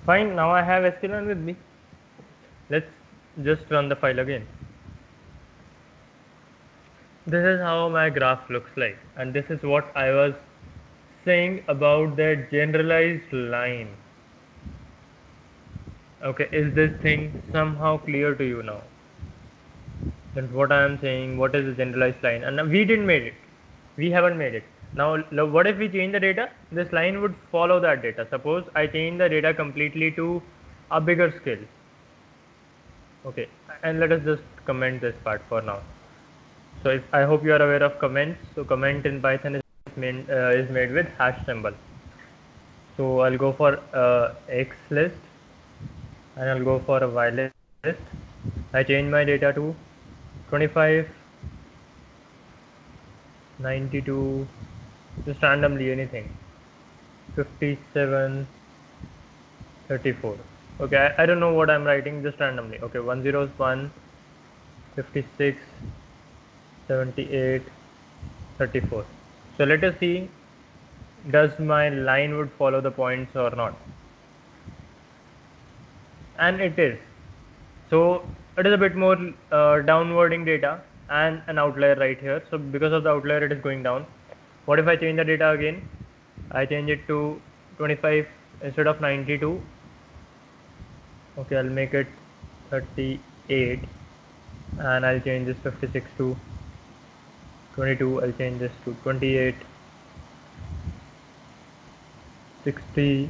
Fine, now I have sklearn with me. Let's just run the file again. This is how my graph looks like, and this is what I was saying about that generalized line. Okay, is this thing somehow clear to you now? That's what I am saying. What is the generalized line? And we didn't made it. We haven't made it. Now, what if we change the data? This line would follow that data. Suppose I change the data completely to a bigger scale. Okay, and let us just comment this part for now. So if I hope you are aware of comments. So comment in Python is made with hash symbol. So I'll go for X list and I'll go for a Y list. I change my data to 25, 92, just randomly anything, 57, 34. Okay, I don't know what I'm writing, just randomly. Okay, 101, 56, 78, 34. So let us see, does my line would follow the points or not? And it is. So it is a bit more downwarding data and an outlier right here. So because of the outlier it is going down. What if I change the data again? I change it to 25 instead of 92. Okay, I'll make it 38 and I'll change this 56 to 22. I'll change this to 28, 60,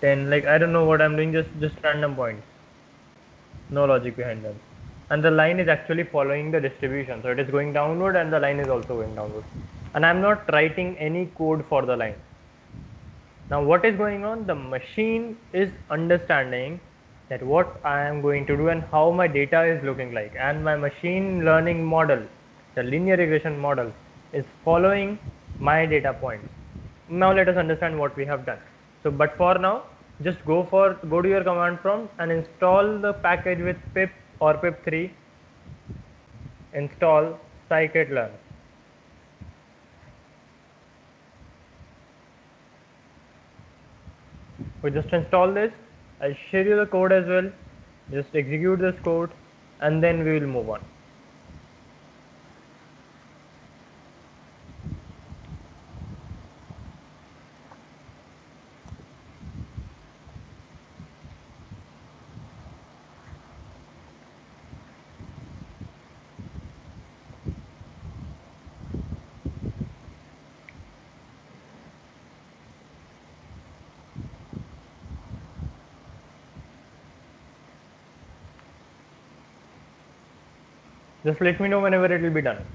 10. Like I don't know what I'm doing, just random points. No logic behind them. And the line is actually following the distribution. So it is going downward and the line is also going downward. And I'm not writing any code for the line. Now what is going on? The machine is understanding that what I am going to do and how my data is looking like. And my machine learning model, the linear regression model, is following my data points. Now let us understand what we have done. So but for now, just go to your command prompt and install the package with pip or pip3, install scikit-learn. We just install this. I'll share you the code as well. Just execute this code and then we will move on. Just let me know whenever it will be done.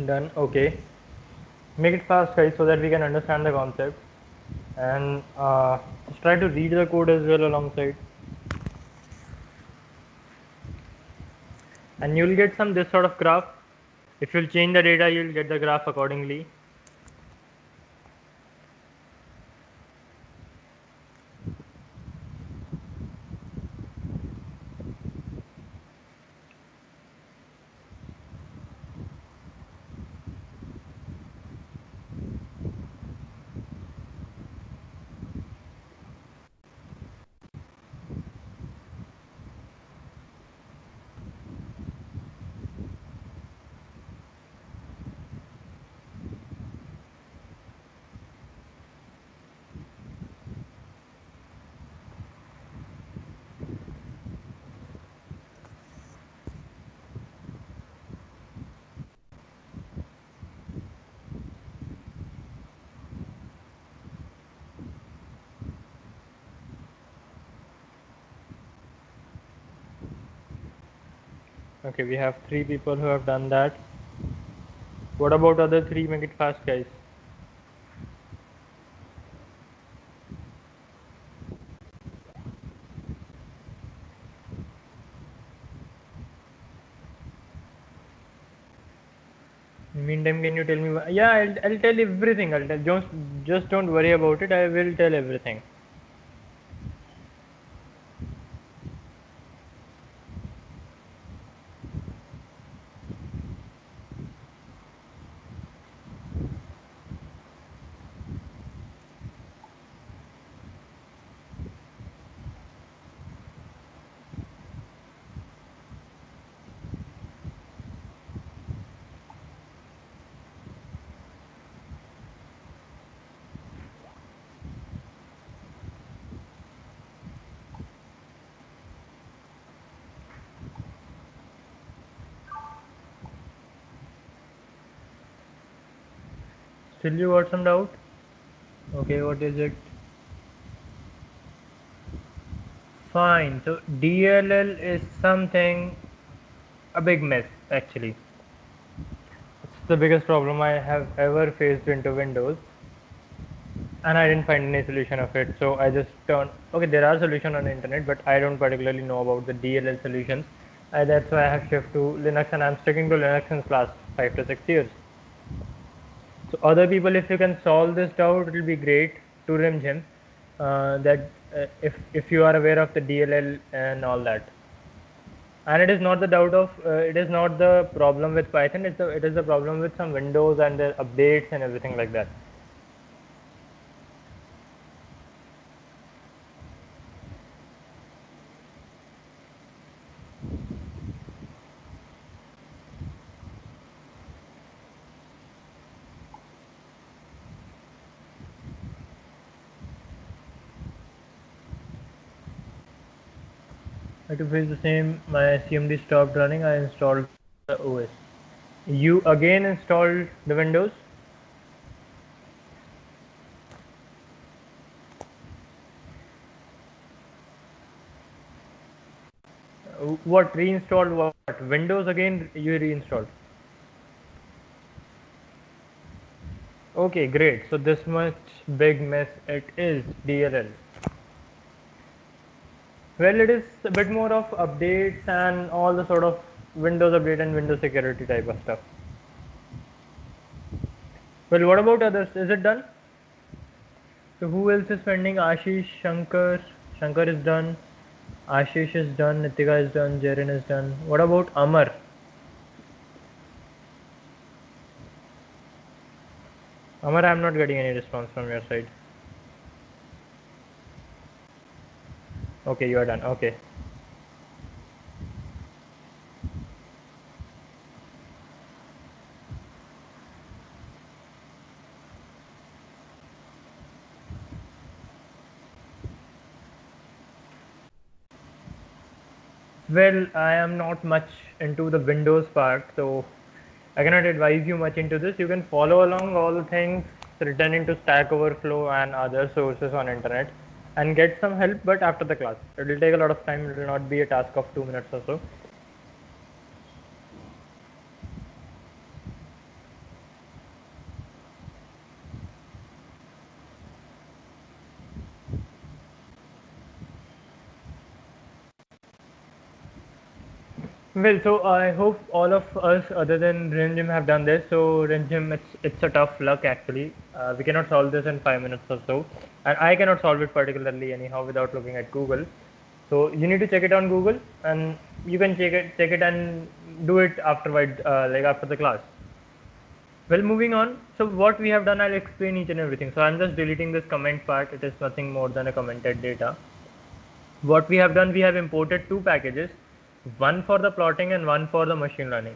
Done. Okay. Make it fast, guys, so that we can understand the concept, and just try to read the code as well alongside. And you'll get some this sort of graph. If you'll change the data, you'll get the graph accordingly. Okay, we have 3 people who have done that. What about other 3? Make it fast, guys. In the meantime, can you tell me? Yeah, I'll tell everything. I'll tell. Just don't worry about it. I will tell everything. Still, you got some doubt? Okay, what is it? Fine. So DLL is something a big mess actually. It's the biggest problem I have ever faced into Windows, and I didn't find any solution of it. So I just turned. Okay, there are solutions on the internet, but I don't particularly know about the DLL solutions. That's why I have shifted to Linux, and I'm sticking to Linux since last 5 to 6 years. So other people, if you can solve this doubt, it will be great to Rimjim. That if you are aware of the DLL and all that, and it is not the doubt of it is not the problem with Python. It is the problem with some Windows and the updates and everything like that. To face the same, my CMD stopped running. I installed the OS. You again installed the Windows? What reinstalled what? Windows again you reinstalled? Okay, great. So this much big mess it is, DLL. Well, it is a bit more of updates and all the sort of Windows update and Windows security type of stuff. Well, what about others? Is it done? So who else is pending? Ashish, Shankar. Shankar is done. Ashish is done. Nitika is done. Jaren is done. What about Amar? Amar, I'm not getting any response from your side. Okay, you are done. Okay. Well, I am not much into the Windows part, so I cannot advise you much into this. You can follow along all the things written into Stack Overflow and other sources on internet and get some help, but after the class. It will take a lot of time. It will not be a task of 2 minutes or so. Well, so I hope all of us other than Renjim have done this. So Renjim, it's a tough luck actually. We cannot solve this in 5 minutes or so, and I cannot solve it particularly anyhow without looking at Google. So you need to check it on Google, and you can check it and do it afterward, like after the class. Well, moving on. So what we have done, I'll explain each and everything. So I'm just deleting this comment part. It is nothing more than a commented data. What we have done, we have imported two packages, one for the plotting and one for the machine learning.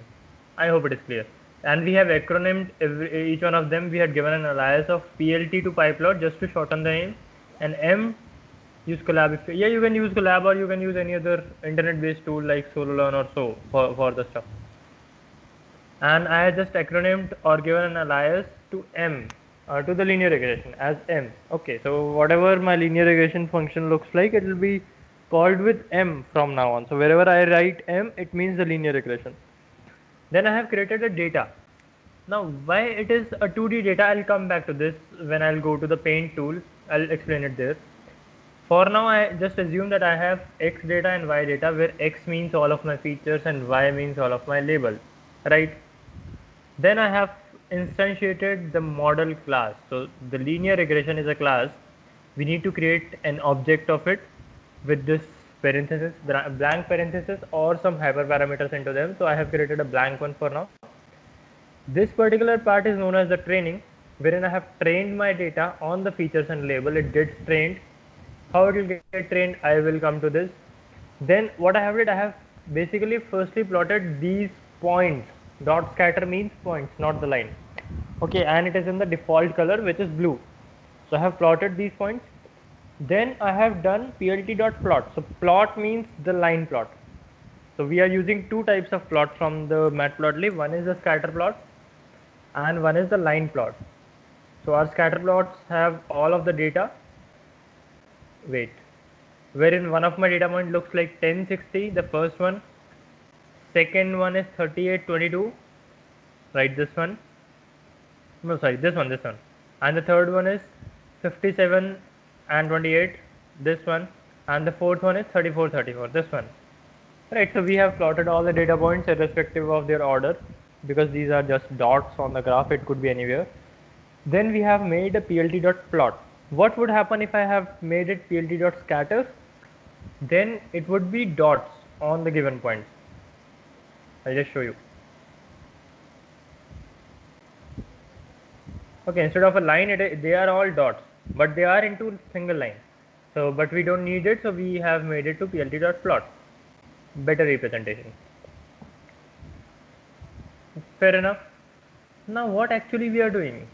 I hope it is clear. And we have acronymed each one of them. We had given an alias of PLT to PyPlot just to shorten the name, and M use Colab. Yeah, you can use Colab or you can use any other internet-based tool like Sololearn or so for the stuff. And I had just acronymed or given an alias to M, to the linear regression as M. Okay, so whatever my linear regression function looks like, it will be called with M from now on. So wherever I write M, it means the linear regression. Then I have created a data. Now why it is a 2D data, I'll come back to this when I'll go to the paint tool. I'll explain it there. For now, I just assume that I have X data and Y data, where X means all of my features and Y means all of my labels, right? Then I have instantiated the model class. So the linear regression is a class. We need to create an object of it with this parenthesis, blank parenthesis, or some hyperparameters into them. So I have created a blank one for now. This particular part is known as the training, wherein I have trained my data on the features and label. It gets trained. How it will get trained, I will come to this. Then what I have did, I have basically firstly plotted these points. Dot scatter means points, not the line. Okay, and it is in the default color, which is blue. So I have plotted these points. Then I have done plt.plot. So plot means the line plot. So we are using two types of plot from the matplotlib. One is the scatter plot and one is the line plot. So our scatter plots have all of the data. Wait, wherein one of my data point looks like 1060, the first one. Second one is 3822, right? This one. No, sorry, this one. And the third one is 57 and 28, this one. And the fourth one is 3434, this one. Right, so we have plotted all the data points irrespective of their order, because these are just dots on the graph, it could be anywhere. Then we have made a plt.plot. What would happen if I have made it plt.scatter? Then it would be dots on the given points. I'll just show you. Okay, instead of a line, they are all dots, but they are into single line. So, but we don't need it, so we have made it to plt.plot. Better representation. Fair enough. Now what actually we are doing?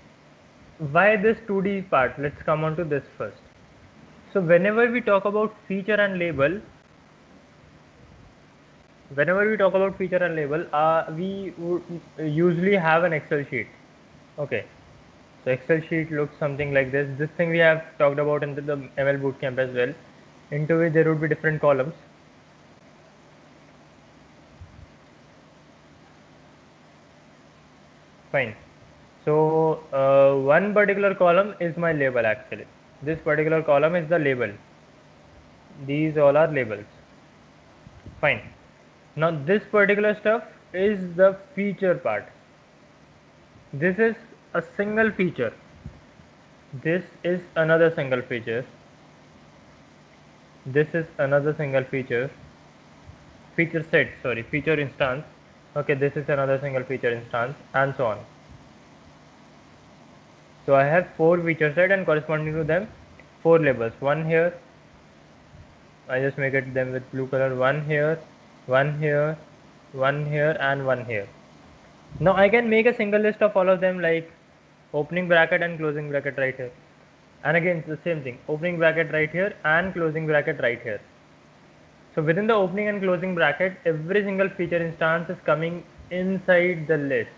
Why this 2D part? Let's come on to this first. So whenever we talk about feature and label, we would usually have an Excel sheet. Okay, so Excel sheet looks something like this. This thing we have talked about in the ML Bootcamp as well, into which there would be different columns. Fine. So one particular column is my label actually. This particular column is the label. These all are labels. Fine. Now this particular stuff is the feature part. This is a single feature. This is another single feature. This is another single feature. Feature set, sorry, feature instance. Okay, this is another single feature instance, and so on. So I have 4 feature set, and corresponding to them 4 labels. One here, I just make it them with blue color. One here, one here, one here, and one here. Now I can make a single list of all of them, like opening bracket and closing bracket right here, and again it's the same thing, opening bracket right here and closing bracket right here. So within the opening and closing bracket, every single feature instance is coming inside the list.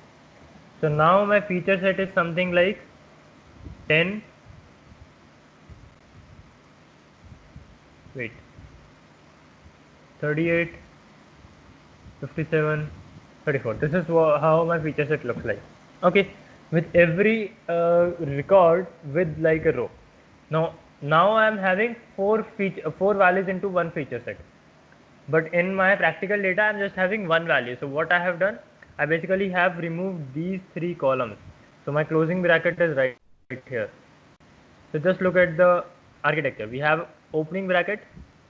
So now my feature set is something like 10, wait, 38, 57, 34. This is how my feature set looks like. Okay, with every record with like a row. Now I am having 4 values into one feature set. But in my practical data, I'm just having one value. So what I have done, I basically have removed these three columns. So my closing bracket is right here. So just look at the architecture. We have opening bracket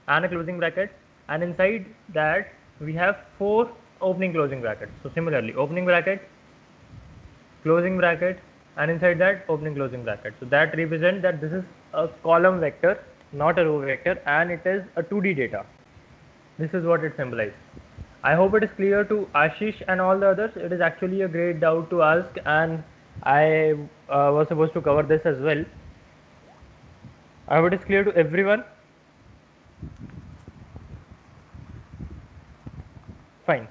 and a closing bracket, and inside that we have four opening closing brackets. So similarly, opening bracket, closing bracket, and inside that opening closing bracket. So that represents that this is a column vector, not a row vector, and it is a 2D data. This is what it symbolizes. I hope it is clear to Ashish and all the others. It is actually a great doubt to ask, and I was supposed to cover this as well. I hope it is clear to everyone. Fine.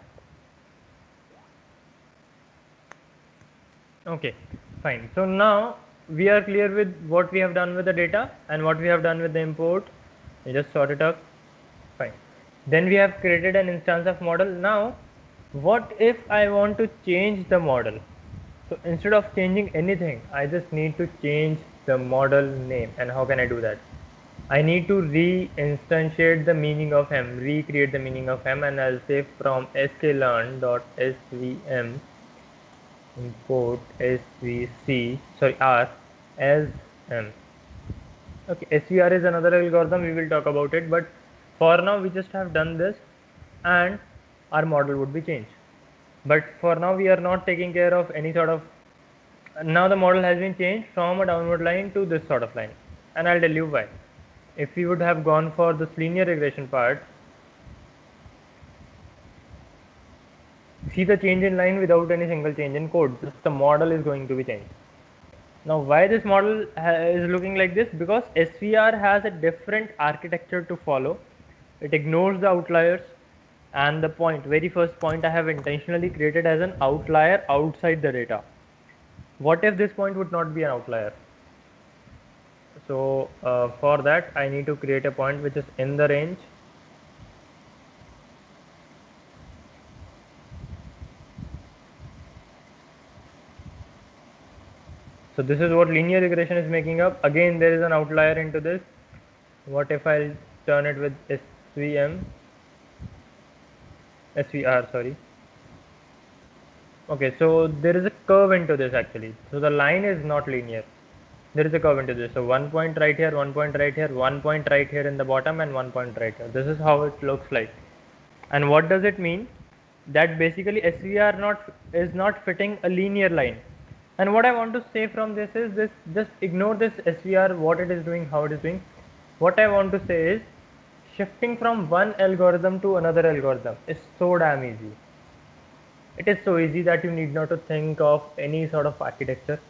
Okay, fine. So now we are clear with what we have done with the data and what we have done with the import. We just sort it up. Fine. Then we have created an instance of model. Now, what if I want to change the model? So instead of changing anything, I just need to change the model name. And how can I do that? I need to re-instantiate the meaning of m, recreate the meaning of m, and I'll say from sklearn.svm import svc r as m. Okay, SVR is another algorithm, we will talk about it, but for now we just have done this and our model would be changed. But for now we are not taking care of any sort of, now the model has been changed from a downward line to this sort of line, and I'll tell you why. If we would have gone for this linear regression part, see the change in line without any single change in code, just the model is going to be changed. Now why this model is looking like this? Because SVR has a different architecture to follow. It ignores the outliers, and the point, very first point I have intentionally created as an outlier outside the data. What if this point would not be an outlier? So for that I need to create a point which is in the range. So this is what linear regression is making up. Again, there is an outlier into this. What if I'll turn it with SVR, sorry. Okay, so there is a curve into this actually. So the line is not linear. There is a curve into this. So 1 point right here, 1 point right here, 1 point right here in the bottom, and 1 point right here. This is how it looks like. And what does it mean? That basically SVR is not fitting a linear line. And what I want to say from this is this, just ignore this SVR, what it is doing, how it is doing. What I want to say is shifting from one algorithm to another algorithm is so damn easy. It is so easy that you need not to think of any sort of architecture.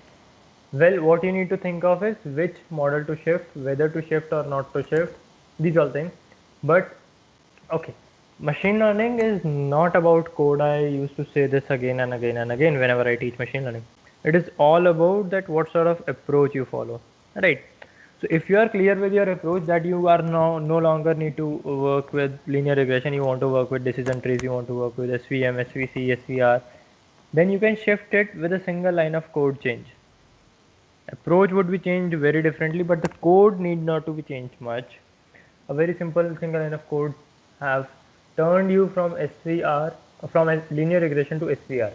Well, what you need to think of is which model to shift, whether to shift or not to shift, these all things. But okay, machine learning is not about code. I used to say this again and again and again whenever I teach machine learning. It is all about that what sort of approach you follow, right? So if you are clear with your approach that you are no longer need to work with linear regression, you want to work with decision trees, you want to work with SVM, SVC, SVR, then you can shift it with a single line of code change. Approach would be changed very differently, but the code need not to be changed much. A very simple single line of code have turned you from SVR, from a linear regression to SVR.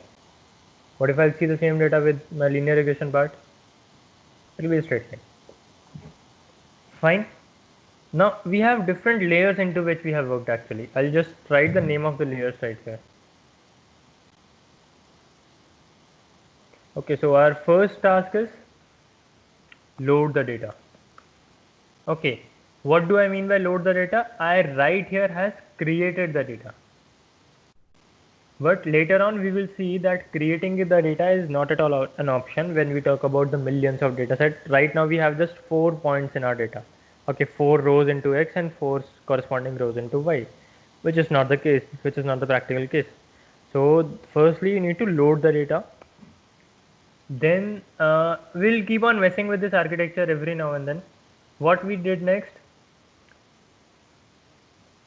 What if I see the same data with my linear regression part? It will be a straight line. Fine. Now we have different layers into which we have worked actually. I'll just write the name of the layers right here. Okay, so our first task is load the data. Okay, what do I mean by load the data? I right here has created the data. But later on we will see that creating the data is not at all an option when we talk about the millions of data set. Right now we have just 4 points in our data. Okay, 4 rows into X and 4 corresponding rows into Y, which is not the case, which is not the practical case. So firstly you need to load the data. Then we'll keep on messing with this architecture every now and then. What we did next,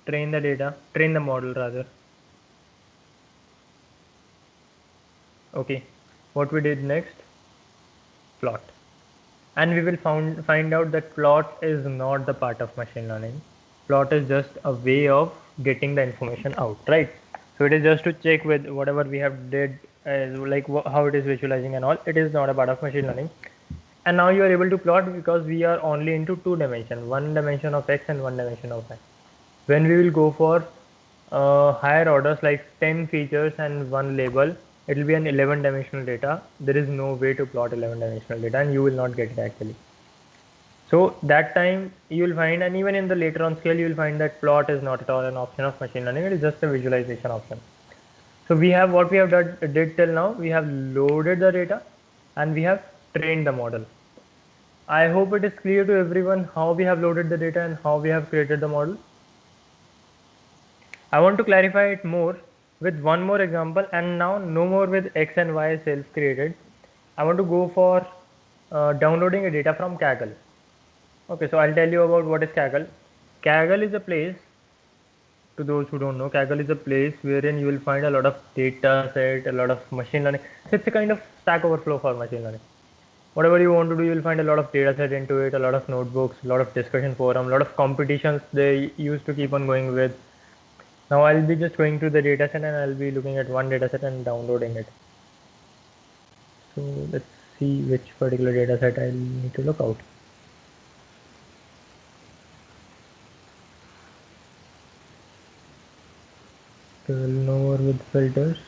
train the model rather. Okay, what we did next, plot. And we will find out that plot is not the part of machine learning. plot is just a way of getting the information out, right? So it is just to check with whatever we have did, like how it is visualizing and all. It is not a part of machine learning. And now you are able to plot because we are only into two dimension, one dimension of x and one dimension of y. When we will go for higher orders like 10 features and one label, it will be an 11 dimensional data. There is no way to plot 11 dimensional data, and you will not get it actually. So that time you will find, and even in the later on scale, you will find that plot is not at all an option of machine learning. It is just a visualization option. So we have what we have did till now. We have loaded the data and we have trained the model. I hope it is clear to everyone how we have loaded the data and how we have created the model. I want to clarify it more with one more example, and now no more with x and y self-created. I want to go for downloading a data from Kaggle. Okay, so I'll tell you about what is Kaggle. Kaggle is a place, to those who don't know, Kaggle is a place wherein you will find a lot of data set, a lot of machine learning. So it's a kind of Stack Overflow for machine learning. Whatever you want to do, you will find a lot of data set into it, a lot of notebooks, a lot of discussion forum, a lot of competitions they used to keep on going with. Now I'll be just going to the dataset and I'll be looking at one dataset and downloading it. So let's see which particular dataset I'll need to look out. So we'll know more with filters.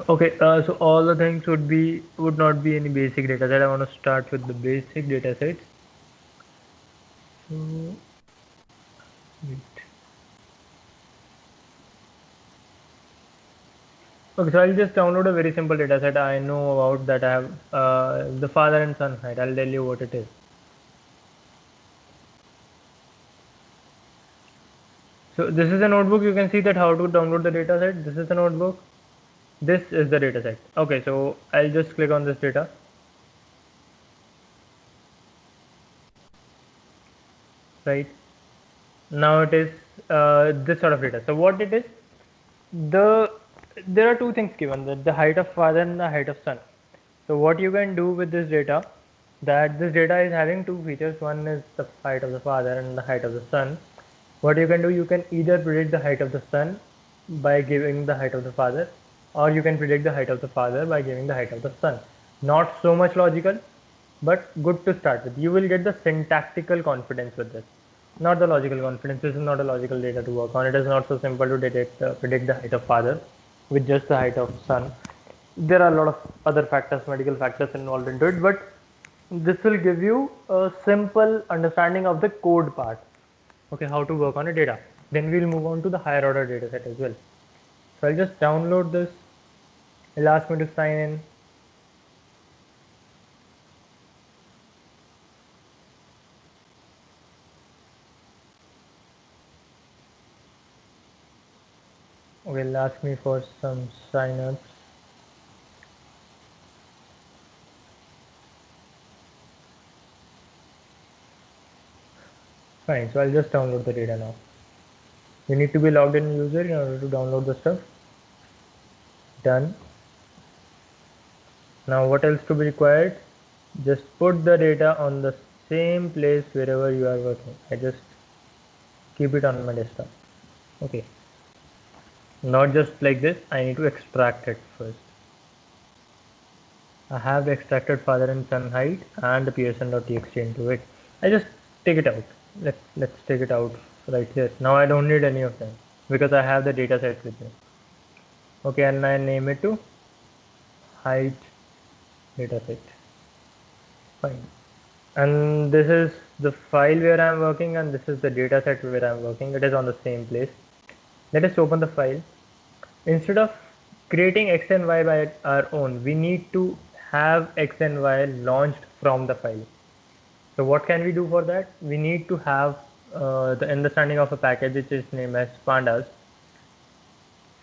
Okay, so all the things would not be any basic dataset. I want to start with the basic datasets. So wait. Okay, so I'll just download a very simple dataset I know about that I have the father and son height. I'll tell you what it is. So this is a notebook. You can see that how to download the dataset. This is the notebook. This is the dataset. Okay, so I'll just click on this data. Right now it is this sort of data. So what it is, there are two things given, the height of father and the height of son. So what you can do with this data, that this data is having two features. One is the height of the father and the height of the son. What you can do, you can either predict the height of the son by giving the height of the father, or you can predict the height of the father by giving the height of the son. Not so much logical, but good to start with. You will get the syntactical confidence with this, not the logical confidence. This is not a logical data to work on. It is not so simple to predict the height of father with just the height of son. There are a lot of other factors, medical factors involved into it, but this will give you a simple understanding of the code part. Okay, how to work on a data. Then we'll move on to the higher order data set as well. So I'll just download this. It'll ask me to sign in. Will ask me for some signups. Fine, so I'll just download the data now. You need to be logged in user in order to download the stuff. Done. Now what else to be required? Just put the data on the same place wherever you are working. I just keep it on my desktop. Okay. Not just like this, I need to extract it first. I have extracted father and son height and the pearson.txt into it. I just take it out. Let's take it out right here. Now I don't need any of them because I have the data set with me. Okay, and I name it to height dataset. Fine. And this is the file where I am working, and this is the data set where I am working. It is on the same place. Let us open the file. Instead of creating x and y by our own, we need to have x and y launched from the file. So what can we do for that? We need to have the understanding of a package which is named as pandas.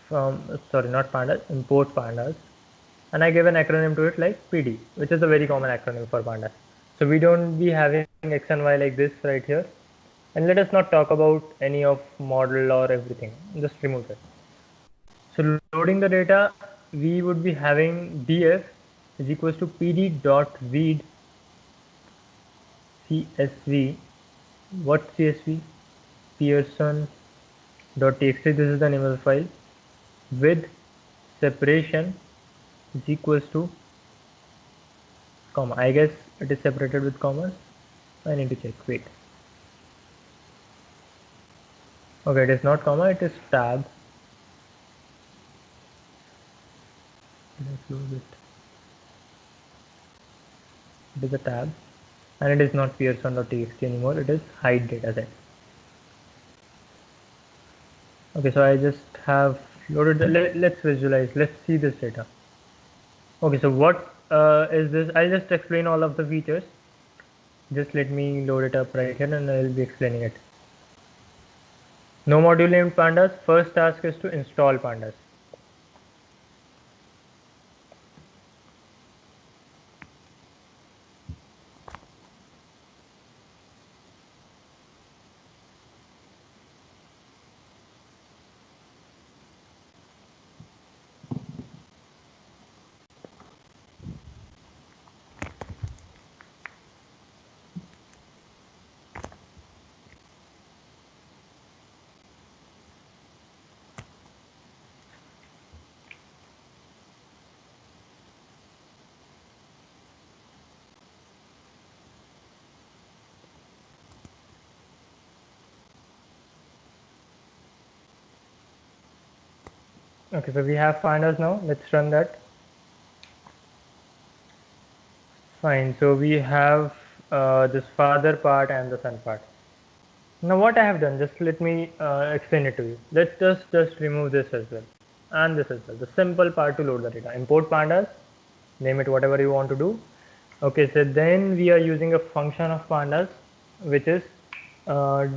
Not pandas, import pandas. And I give an acronym to it like PD, which is a very common acronym for pandas. So we don't be having x and y like this right here. And let us not talk about any of model or everything. Just remove it. So loading the data, we would be having df is equals to pd.read CSV. What CSV? Pearson.txt. This is the name of the file. With separation is equals to comma. I guess it is separated with commas. I need to check. Wait. Okay, it is not comma, it is tab. Let's close it. It is a tab, and it is not Pearson.txt anymore. It is hide dataset. Okay, so I just have loaded. Let's visualize. Let's see this data. Okay, so what is this? I'll just explain all of the features. Just let me load it up right here, and I'll be explaining it. No module named pandas. First task is to install pandas. Okay, so we have pandas now. Let's run that. Fine. So we have this father part and the son part. Now what I have done, just let me explain it to you. Let's just remove this as well and this as well. The simple part to load the data. Import pandas, name it whatever you want to do. Okay, so then we are using a function of pandas which is uh,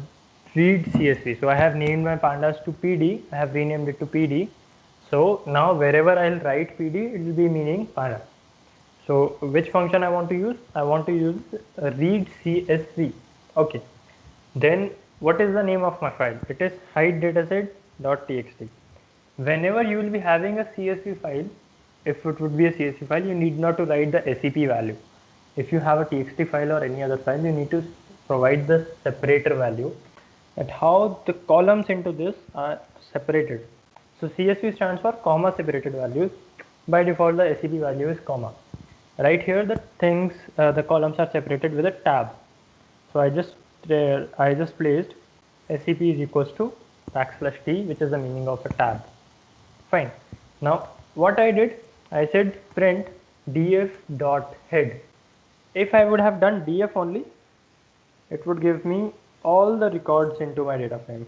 read CSV. So I have named my pandas to PD. I have renamed it to PD. So now wherever I'll write PD, it will be meaning panda. So which function I want to use? I want to use read CSV. Okay. Then what is the name of my file? It is hide dataset.txt. Whenever you will be having a CSV file, if it would be a CSV file, you need not to write the SEP value. If you have a TXT file or any other file, you need to provide the separator value, at how the columns into this are separated. So CSV stands for comma separated values. By default, the SEP value is comma. Right here, the columns are separated with a tab. So I just placed SEP is equals to \t, which is the meaning of a tab. Fine. Now what I did, I said print df dot head. If I would have done df only, it would give me all the records into my data frame.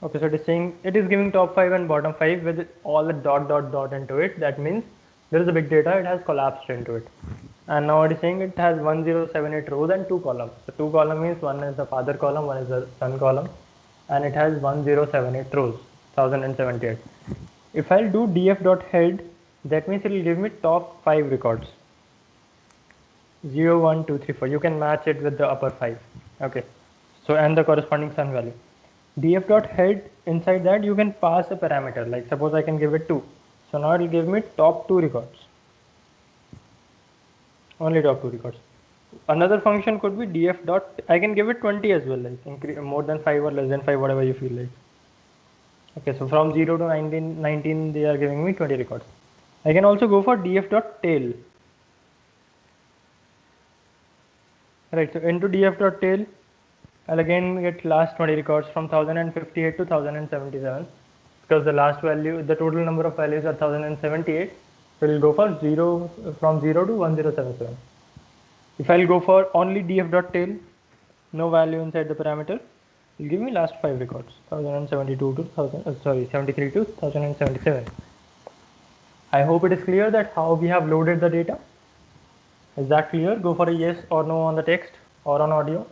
Okay, so it is saying it is giving top 5 and bottom 5 with all the dot into it. That means there is a big data, it has collapsed into it. And now it is saying it has 1078 rows and 2 columns. So 2 column means one is the father column, one is the son column, and it has 1078 rows, 1078. If I'll do df.head, that means it will give me top 5 records. 0, 1, 2, 3, 4. You can match it with the upper 5. Okay. So and the corresponding son value. df.head, inside that you can pass a parameter, like suppose I can give it 2. So now it will give me top 2 records. Only top 2 records. Another function could be df dot, I can give it 20 as well, like more than 5 or less than 5, whatever you feel like. Okay, so from 0 to 19 they are giving me 20 records. I can also go for df dot tail. Right, so into df dot tail, I'll again get last 20 records from 1058 to 1077, because the last value, the total number of values are 1078. So we'll go for from 0 to 1077. If I'll go for only df.tail, no value inside the parameter, it'll give me last 5 records, 1072 to 73 to 1077. I hope it is clear that how we have loaded the data. Is that clear? Go for a yes or no on the text or on audio.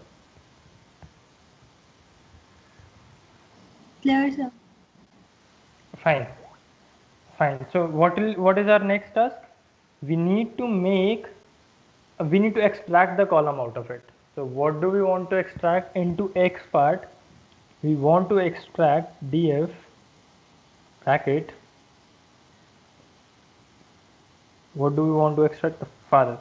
Clear, sir. Fine. Fine. So what is our next task? We need to extract the column out of it. So what do we want to extract into X part? We want to extract df bracket. What do we want to extract? The father.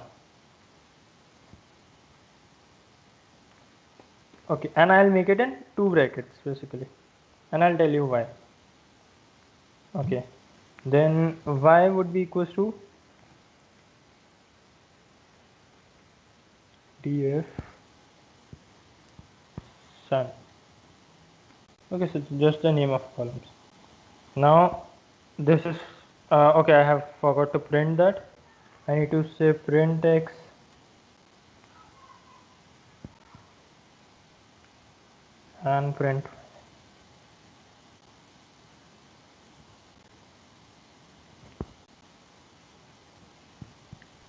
Okay, and I'll make it in 2 brackets basically, and I'll tell you why. Okay, then y would be equals to df sun. Okay, so it's just the name of columns. Now this is okay, I have forgot to print that. I need to say print x and print.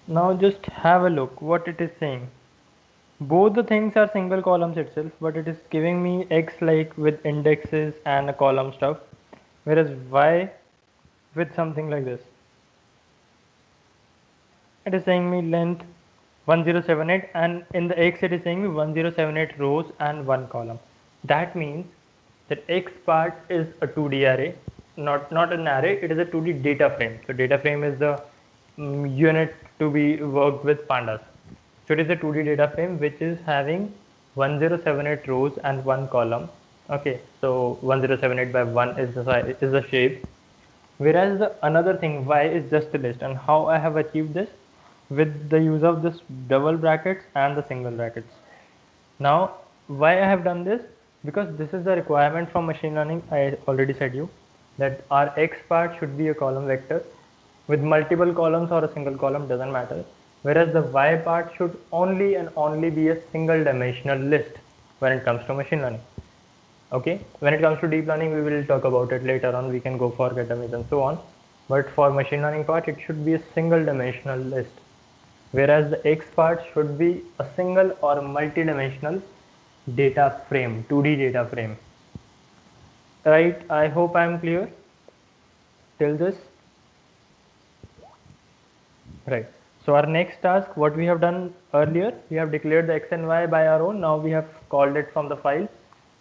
Now just have a look what it is saying. Both the things are single columns itself, but it is giving me x like with indexes and a column stuff, whereas y with something like this. It is saying me length 1078, and in the x it is saying me 1078 rows and 1 column. That means that x part is a 2D array, not an array, it is a 2D data frame. So data frame is the unit to be worked with pandas. So it is a 2D data frame which is having 1078 rows and 1 column. Okay, so 1078 by 1 is the size, is the shape. Whereas the another thing y is just a list, and how I have achieved this with the use of this double brackets and the single brackets. Now why I have done this, because this is the requirement from machine learning. I already said you that our x part should be a column vector with multiple columns or a single column, doesn't matter, whereas the y part should only and only be a single dimensional list when it comes to machine learning. Okay, when it comes to deep learning we will talk about it later on, we can go for getaways and so on, but for machine learning part it should be a single dimensional list, whereas the x part should be a single or multi-dimensional data frame, 2D data frame. Right, I hope I am clear till this. Right, so our next task, what we have done earlier, we have declared the x and y by our own, now we have called it from the file.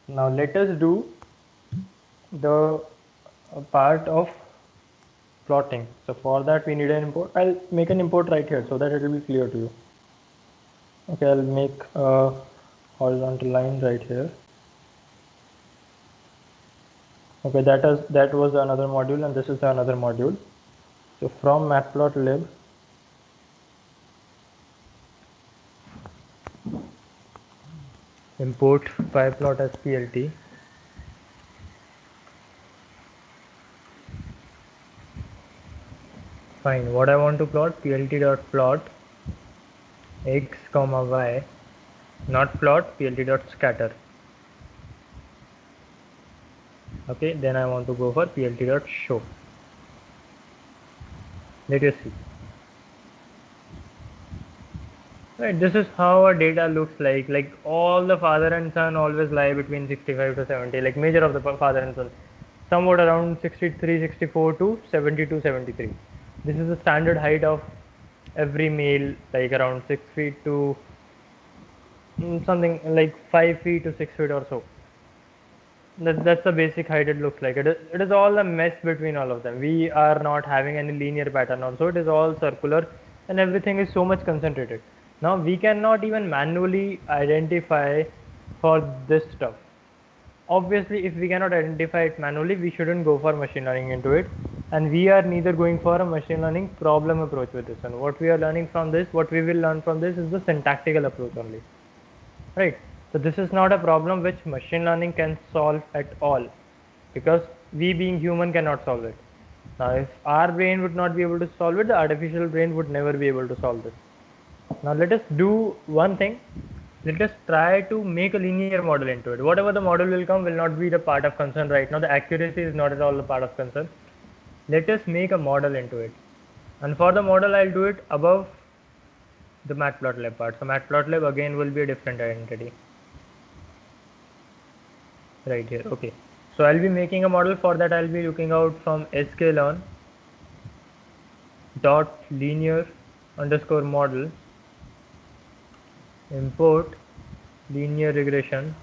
Now let us do the part of plotting. So for that we need an import. I'll make an import right here so that it will be clear to you. Okay, I'll make a horizontal line right here. Okay, that was another module, and this is the another module. So from matplotlib, import pyplot as plt. Fine, what I want to plot, plt.plot x comma y, not plot, plt.scatter. Okay, then I want to go for plt.show. Let us see. Right, this is how our data looks like all the father and son always lie between 65 to 70, like major of the father and son, somewhat around 63, 64 to 72, 73. This is the standard height of every male, like around 6 feet to something like 5 feet to 6 feet or so. That's the basic height it looks like. It is all a mess between all of them. We are not having any linear pattern also. It is all circular and everything is so much concentrated. Now we cannot even manually identify for this stuff. Obviously, if we cannot identify it manually, we shouldn't go for machine learning into it. And we are neither going for a machine learning problem approach with this one. What we are learning from this, what we will learn from this is the syntactical approach only. Right? So this is not a problem which machine learning can solve at all, because we being human cannot solve it. Now if our brain would not be able to solve it, the artificial brain would never be able to solve this. Now let us do one thing. Let us try to make a linear model into it. Whatever the model will come will not be the part of concern right now. The accuracy is not at all the part of concern. Let us make a model into it. And for the model I'll do it above the matplotlib part. So matplotlib again will be a different identity. Right here. Okay, so I'll be making a model. For that I'll be looking out from sklearn dot linear underscore model, import linear regression.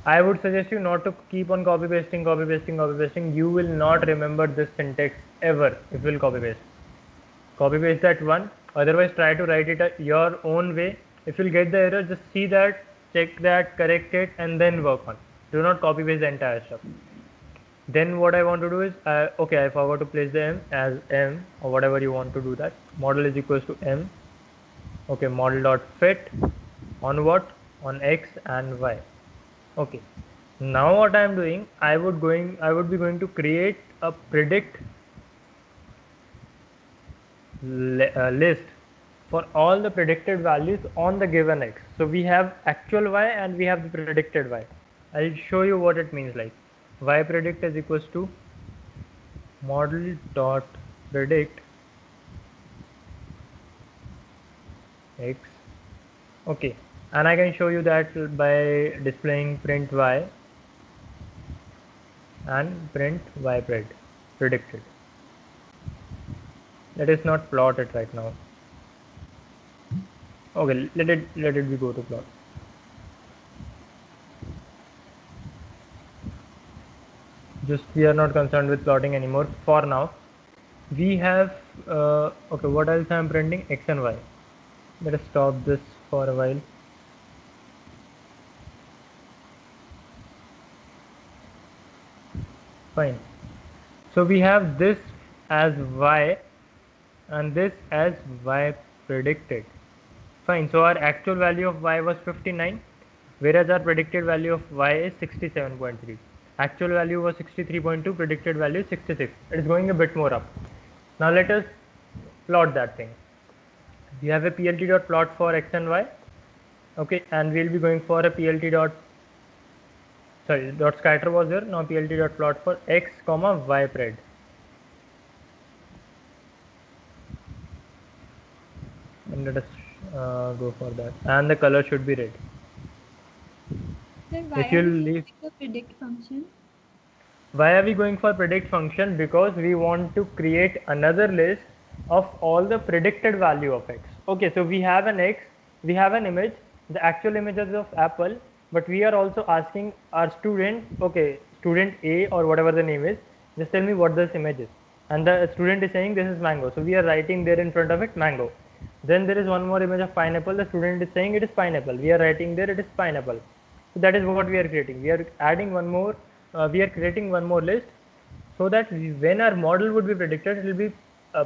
I would suggest you not to keep on copy pasting. You will not remember this syntax ever if you will copy paste that one. Otherwise try to write it your own way. If you'll get the error, just see that check that, correct it, and then work on. Do not copy paste the entire stuff. Then what I want to do is, okay, I forgot to place the m as m, or whatever you want to do that. Model is equals to m. Okay, model dot fit on what? On x and y. Okay. Now what I am doing, I would be going to create a predict list for all the predicted values on the given x. So we have actual y and we have the predicted y. I'll show you what it means. Like y predict is equals to model dot predict x. Okay, and I can show you that by displaying print y and print y predicted. Let us not plot it right now. Okay, let it be go to plot. Just we are not concerned with plotting anymore for now. We have okay, what else I am printing? X and y. Let us stop this for a while. Fine. So we have this as y and this as y predicted. Fine. So our actual value of y was 59, whereas our predicted value of y is 67.3. Actual value was 63.2, predicted value is 66. It is going a bit more up. Now let us plot that thing. We have a plt.plot for x and y. Okay, and we'll be going for a dot scatter was there. Now plt.plot for x comma y pred. And let us go for that. And the color should be red. Then why If you are we leave, using the predict function? why are we going for predict function? Because we want to create another list of all the predicted value of x. Okay, so we have an x, we have an image, the actual images of apple, but we are also asking our student, okay, student A or whatever the name is, just tell me what this image is. And the student is saying this is mango. So we are writing there in front of it mango. Then there is one more image of pineapple. The student is saying it is pineapple. We are writing there it is pineapple. So that is what we are creating. We are adding one more. We are creating one more list, so that when our model would be predicted, it will be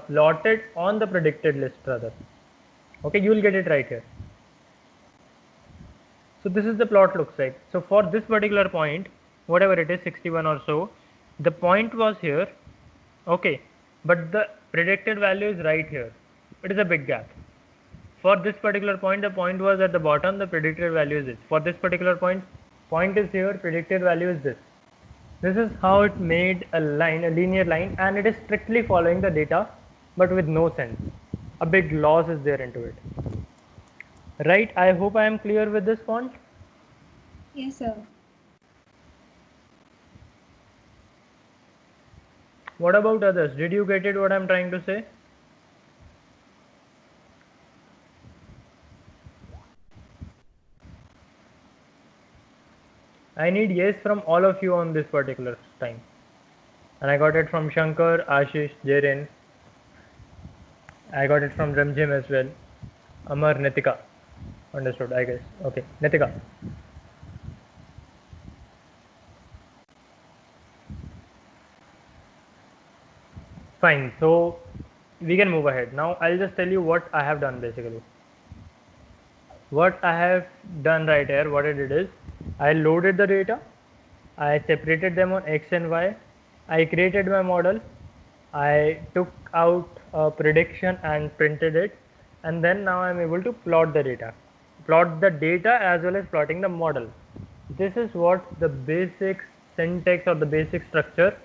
plotted on the predicted list rather. Okay, you will get it right here. So this is the plot looks like. So for this particular point, whatever it is, 61 or so, the point was here. Okay, but the predicted value is right here. It is a big gap. For this particular point, the point was at the bottom, the predicted value is this. For this particular point is here, predicted value is this. This is how it made a line, a linear line, and it is strictly following the data, but with no sense. A big loss is there into it. Right, I hope I am clear with this point. Yes, sir. What about others? Did you get it what I am trying to say? I need yes from all of you on this particular time. And I got it from Shankar, Ashish, Jaren. I got it from Ramjim as well. Amar, Nitika. Understood, I guess. Okay, Nitika. Fine, so we can move ahead. Now I'll just tell you what I have done basically. What I have done right here, what I did is, I loaded the data, I separated them on x and y, I created my model, I took out a prediction and printed it, and then now I'm able to plot the data. Plot the data as well as plotting the model. This is what the basic syntax or the basic structure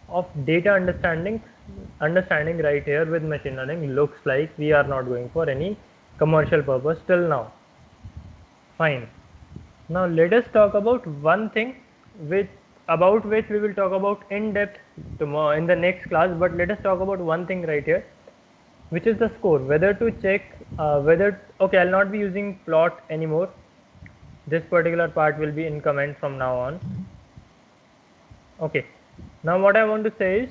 of data understanding right here with machine learning looks like. We are not going for any commercial purpose till now. Fine. Now let us talk about one thing about which we will talk about in depth tomorrow in the next class, but let us talk about one thing right here, which is the score. Whether to check okay, I'll not be using plot anymore. This particular part will be in comment from now on. Okay, now what I want to say is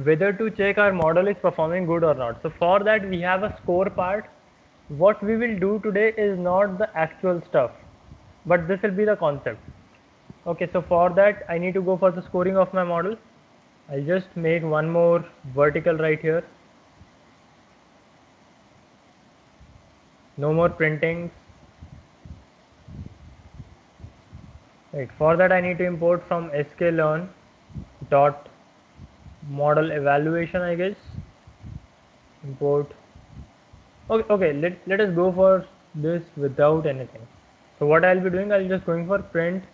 whether to check our model is performing good or not. So for that we have a score part, what we will do today is not the actual stuff, but this will be the concept. Okay, so for that I need to go for the scoring of my model. I'll just make one more vertical right here. No more printing. Right, for that I need to import from sklearn dot model evaluation, I guess. Import. Okay, let us go for this without anything. So what I'll be doing, I'll just going for print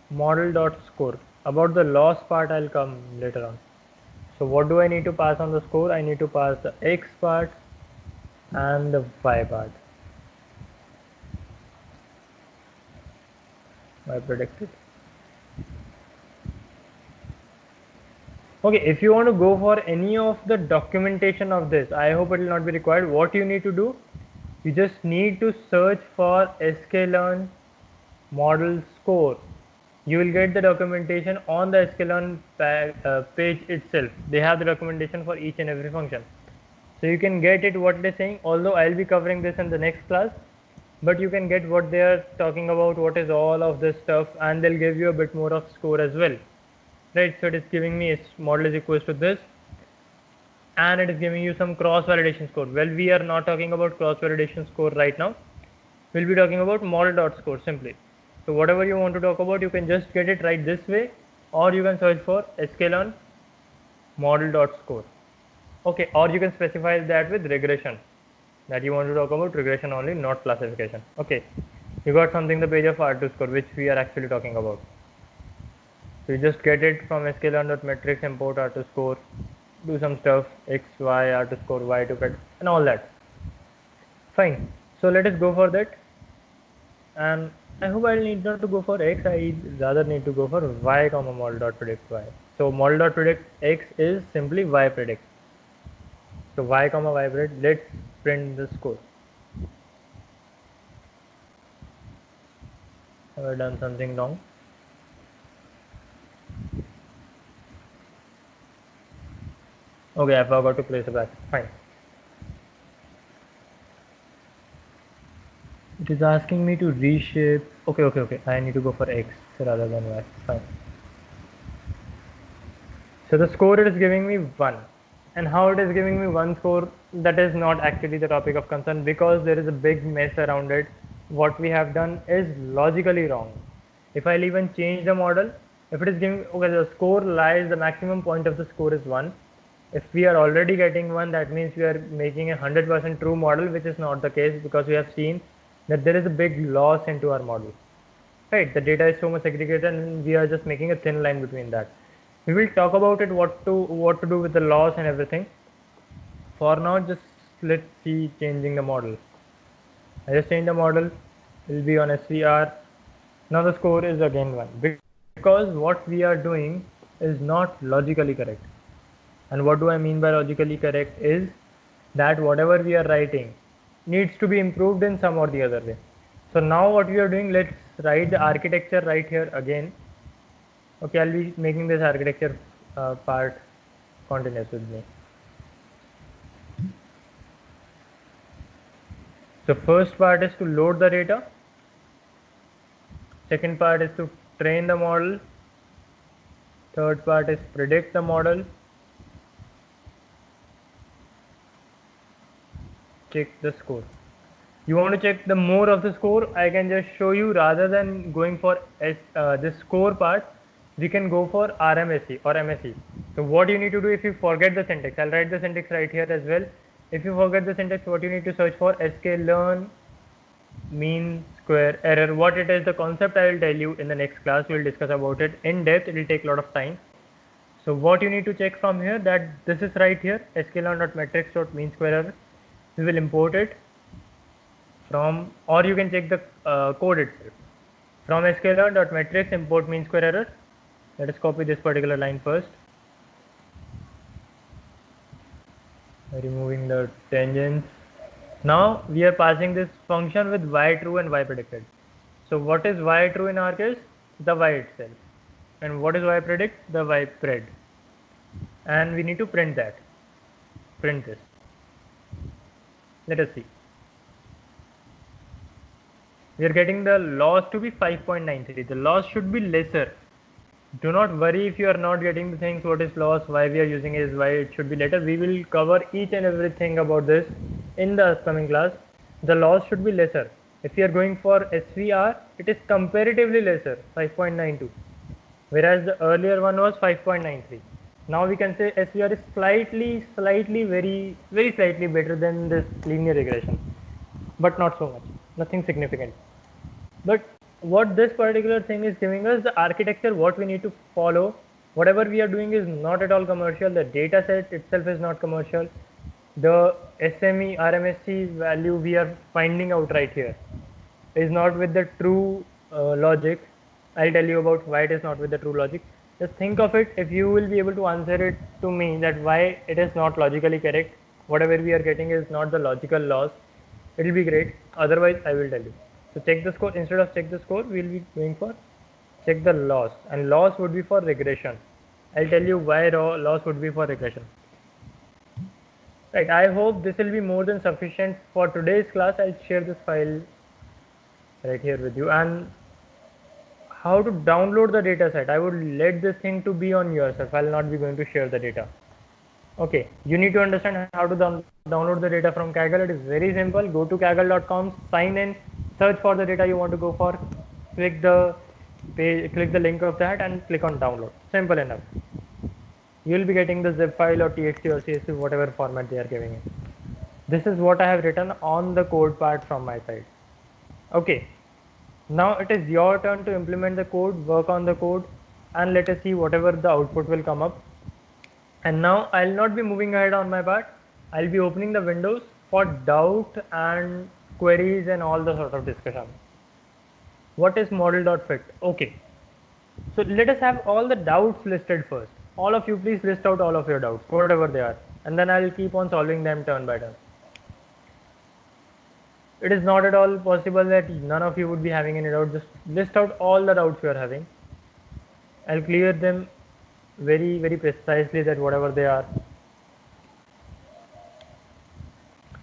model dot score. About the loss part I'll come later on. So what do I need to pass on the score? I need to pass the x part and the y part. Y predicted. Okay, if you want to go for any of the documentation of this, I hope it will not be required. What you need to do, you just need to search for sklearn model score. You will get the documentation on the sklearn page itself. They have the documentation for each and every function. So you can get it what they're saying, although I'll be covering this in the next class, but you can get what they are talking about, what is all of this stuff, and they'll give you a bit more of score as well. Right, so it is giving me its model is equals to this, and it is giving you some cross validation score. Well, we are not talking about cross validation score right now. We'll be talking about model dot score simply. So whatever you want to talk about, you can just get it right this way, or you can search for sklearn model dot score. Okay, or you can specify that with regression, that you want to talk about regression only, not classification. Okay, you got something the page of R2 score, which we are actually talking about. So you just get it from sklearn.metrics, import R2 score, do some stuff, x, y, R2 score, y to pet, and all that. Fine. So let us go for that. And I hope I need not to go for x, I rather need to go for y comma model dot predict y. So model dot predict x is simply y predict. So y comma y predict, let's print the score. Have I done something wrong? Okay, I forgot to place a bracket. Fine. It is asking me to reshape. Okay. I need to go for x rather than y. Fine. So the score it is giving me 1. And how it is giving me 1 score, that is not actually the topic of concern, because there is a big mess around it. What we have done is logically wrong. If I'll even change the model, if it is giving, okay, the score lies, the maximum point of the score is 1. If we are already getting 1, that means we are making a 100% true model, which is not the case, because we have seen that there is a big loss into our model. Right, the data is so much segregated and we are just making a thin line between that. We will talk about it, what to do with the loss and everything. For now, just let's see changing the model. I just changed the model, it will be on SVR. Now the score is again 1, because what we are doing is not logically correct. And what do I mean by logically correct is that whatever we are writing needs to be improved in some or the other way. So now what we are doing, let's write the architecture right here again. Okay, I'll be making this architecture part continuous with me. So first part is to load the data. Second part is to train the model. Third part is predict the model. Check the score. You want to check the more of the score, I can just show you, rather than going for this score part, we can go for RMSE or MSE. So what you need to do, if you forget the syntax, I'll write the syntax right here as well. If you forget the syntax, what you need to search for, sklearn mean square error. What it is, the concept I will tell you in the next class. We'll discuss about it in depth. It will take a lot of time. So what you need to check from here, that this is right here, sklearn.metrics.mean square error. We will import it from, or you can check the code itself. From sklearn.metrics import mean square error. Let us copy this particular line first. Removing the tangents. Now we are passing this function with y true and y predicted. So what is y true in our case? The y itself. And what is y predict? The y pred. And we need to print that. Print this. Let us see. we are getting the loss to be 5.93. The loss should be lesser. Do not worry if you are not getting the things, what is loss, why we are using it, why it should be later. We will cover each and everything about this in the upcoming class. The loss should be lesser. If you are going for SVR, it is comparatively lesser, 5.92, whereas the earlier one was 5.93. Now we can say SVR is slightly, very slightly better than this linear regression, but not so much, nothing significant. But what this particular thing is giving us, the architecture, what we need to follow, whatever we are doing is not at all commercial. The data set itself is not commercial. The SME RMSE value we are finding out right here is not with the true logic. I'll tell you about why it is not with the true logic. Just think of it, if you will be able to answer it to me that why it is not logically correct, whatever we are getting is not the logical loss, it will be great. Otherwise I will tell you. So check the score, instead of check the score we will be going for check the loss, and loss would be for regression. I'll tell you why loss would be for regression. Right, I hope this will be more than sufficient for today's class. I'll share this file right here with you, and how to download the data set, I would let this thing to be on yourself. I'll not be going to share the data. Okay, you need to understand how to download the data from Kaggle. It is very simple. Go to kaggle.com, sign in, search for the data you want to go for, click the page, click the link of that and click on download. Simple enough. You will be getting the zip file or txt or csv, whatever format they are giving it. This is what I have written on the code part from my side. Okay, now it is your turn to implement the code, work on the code, and let us see whatever the output will come up. And now I'll not be moving ahead on my part. I'll be opening the windows for doubt and queries and all the sort of discussion. What is model.fit? Okay, so let us have all the doubts listed first. All of you please list out all of your doubts, whatever they are, and then I'll keep on solving them turn by turn. It is not at all possible that none of you would be having any doubt. Just list out all the doubts you are having. I'll clear them very precisely, that whatever they are.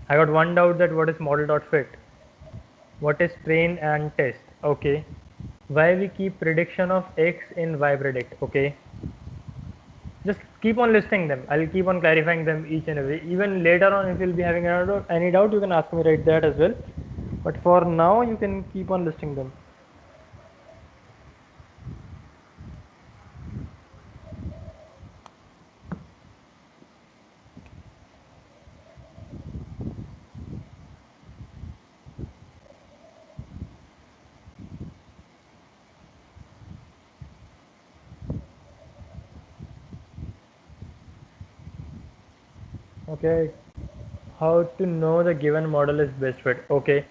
I got one doubt, that what is model.fit, what is train and test. Okay, why we keep prediction of x in y predict. Okay, just keep on listing them. I'll keep on clarifying them each and every. Even later on, if you'll be having any doubt, you can ask me right that as well. But for now, you can keep on listing them. Okay, how to know the given model is best fit. Okay,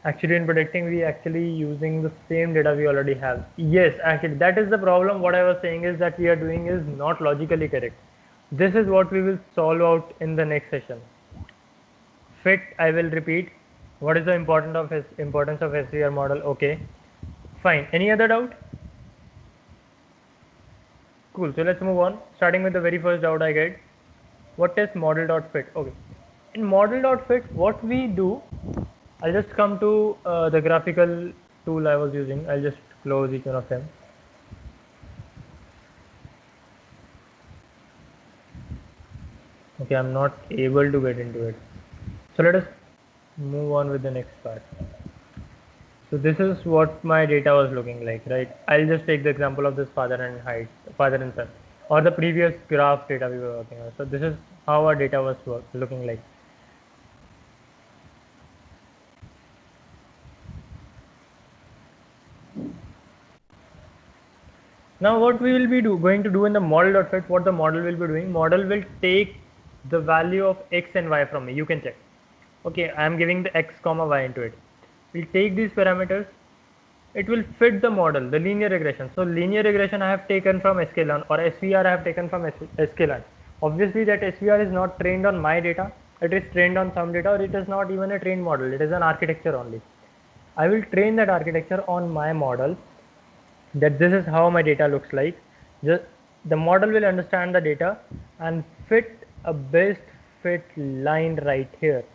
actually in predicting we actually using the same data we already have. Yes, actually that is the problem. What I was saying is that we are doing is not logically correct. This is what we will solve out in the next session. Fit, I will repeat. What is the importance of SVR model? Okay, fine. Any other doubt? Cool, so let's move on, starting with the very first doubt I get. What is model.fit? Okay, in model.fit what we do, I'll just come to the graphical tool I was using. I'll just close each one of them. Okay, I'm not able to get into it, so let us move on with the next part. So this is what my data was looking like, right? I'll just take the example of this father and son, or the previous graph data we were working on. So this is how our data was looking like. Now what we will be going to do in the model.fit, what the model will be doing, model will take the value of x and y from me. You can check. Okay, I am giving the x comma y into it. We'll take these parameters. It will fit the model, the linear regression. So linear regression I have taken from sklearn, or SVR I have taken from sklearn. Obviously that SVR is not trained on my data. It is trained on some data, or it is not even a trained model. It is an architecture only. I will train that architecture on my model, that this is how my data looks like. Just the model will understand the data and fit a best fit line right here.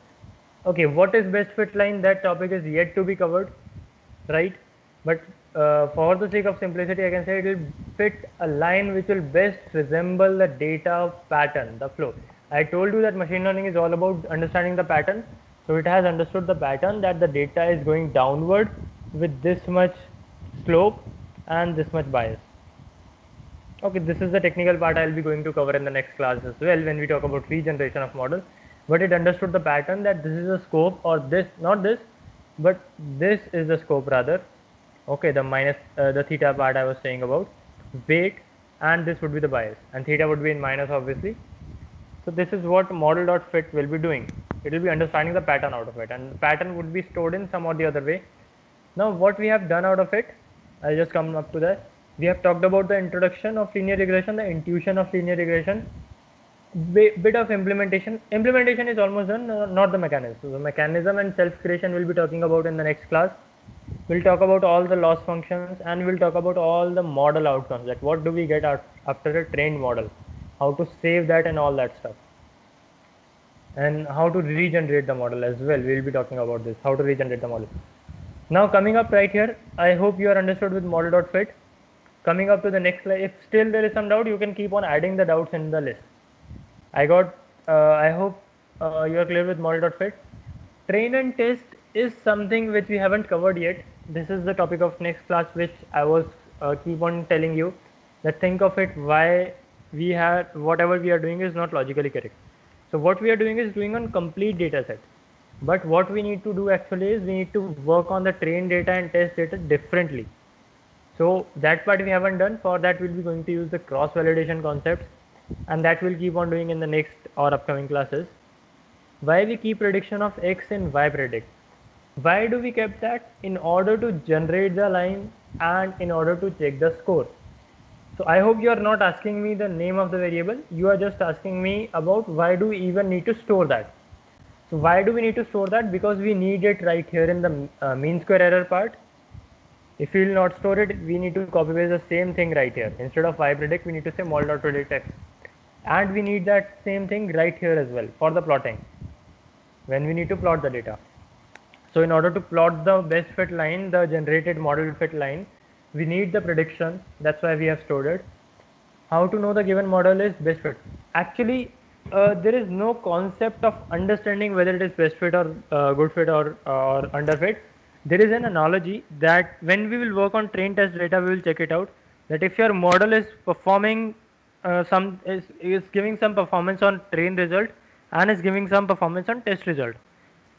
Okay, what is best fit line? That topic is yet to be covered. right? But for the sake of simplicity, I can say it will fit a line which will best resemble the data pattern, the flow. I told you that machine learning is all about understanding the pattern. So it has understood the pattern that the data is going downward with this much slope and this much bias. Okay, this is the technical part I'll be going to cover in the next class as well when we talk about regeneration of model. But it understood the pattern that this is a scope, or this, not this, but this is the scope rather. Okay, the minus the theta part I was saying about weight, and this would be the bias, and theta would be in minus obviously. So this is what model.fit will be doing. It will be understanding the pattern out of it, and the pattern would be stored in some or the other way. Now what we have done out of it, I'll just come up to that. We have talked about the introduction of linear regression, the intuition of linear regression, bit of implementation. Implementation is almost done, not the mechanism. So the mechanism and self-creation we'll be talking about in the next class. We'll talk about all the loss functions, and we'll talk about all the model outcomes, that what do we get out after a trained model, how to save that and all that stuff, and how to regenerate the model as well. We'll be talking about this, how to regenerate the model. Now coming up right here, I hope you are understood with model.fit. Coming up to the next slide, if still there is some doubt, you can keep on adding the doubts in the list. I hope you are clear with model.fit. Train and test is something which we haven't covered yet. This is the topic of next class, which I was keep on telling you that think of it, why we have whatever we are doing is not logically correct. So what we are doing is doing on complete data set. But what we need to do actually is we need to work on the trained data and test data differently. So that part we haven't done. For that we'll be going to use the cross validation concepts, and that we'll keep on doing in the next or upcoming classes. Why we keep prediction of X and Y predict? Why do we keep that? In order to generate the line and in order to check the score. So I hope you are not asking me the name of the variable. You are just asking me about why do we even need to store that. So why do we need to store that? Because we need it right here in the mean square error part. If we will not store it, we need to copy paste the same thing right here. Instead of y predict, we need to say model.predict x. And we need that same thing right here as well for the plotting, when we need to plot the data. So in order to plot the best fit line, the generated model fit line, we need the prediction. That's why we have stored it. How to know the given model is best fit? Actually, there is no concept of understanding whether it is best fit or good fit or under fit. There is an analogy that when we will work on train test data, we will check it out. That if your model is performing is giving some performance on train result and is giving some performance on test result,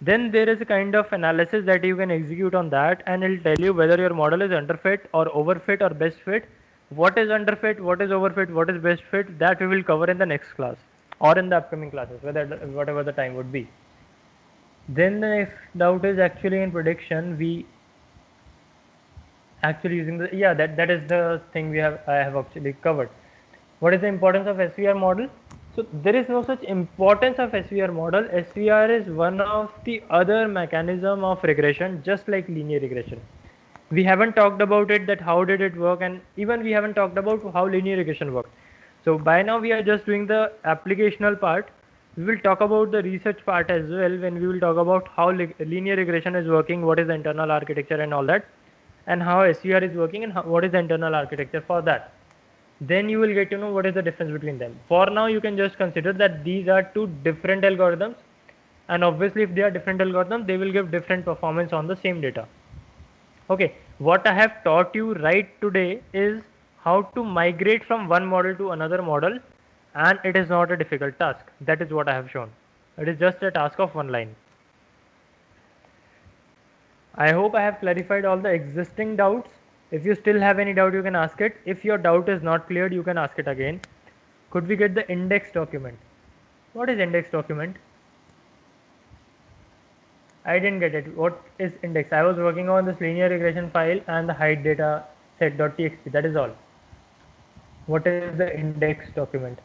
then there is a kind of analysis that you can execute on that, and it will tell you whether your model is underfit or overfit or best fit. What is underfit, what is overfit, what is best fit, that we will cover in the next class or in the upcoming classes, whatever the time would be. Then the next doubt is actually in prediction, we actually using the, yeah, that is the thing I have actually covered. What is the importance of SVR model? So there is no such importance of SVR model. SVR is one of the other mechanism of regression, just like linear regression. We haven't talked about it, that how did it work, and even we haven't talked about how linear regression works. So by now we are just doing the applicational part. We will talk about the research part as well when we will talk about how linear regression is working, what is the internal architecture and all that, and how SVR is working and what is the internal architecture for that. Then you will get to know what is the difference between them. For now you can just consider that these are two different algorithms, and obviously if they are different algorithms, they will give different performance on the same data. Okay, what I have taught you right today is how to migrate from one model to another model, and it is not a difficult task. That is what I have shown. It is just a task of one line. I hope I have clarified all the existing doubts. If you still have any doubt, you can ask it. If your doubt is not cleared, you can ask it again. Could we get the index document? What is index document? I didn't get it. What is index? I was working on this linear regression file and the height data set.txt. That is all. What is the index document?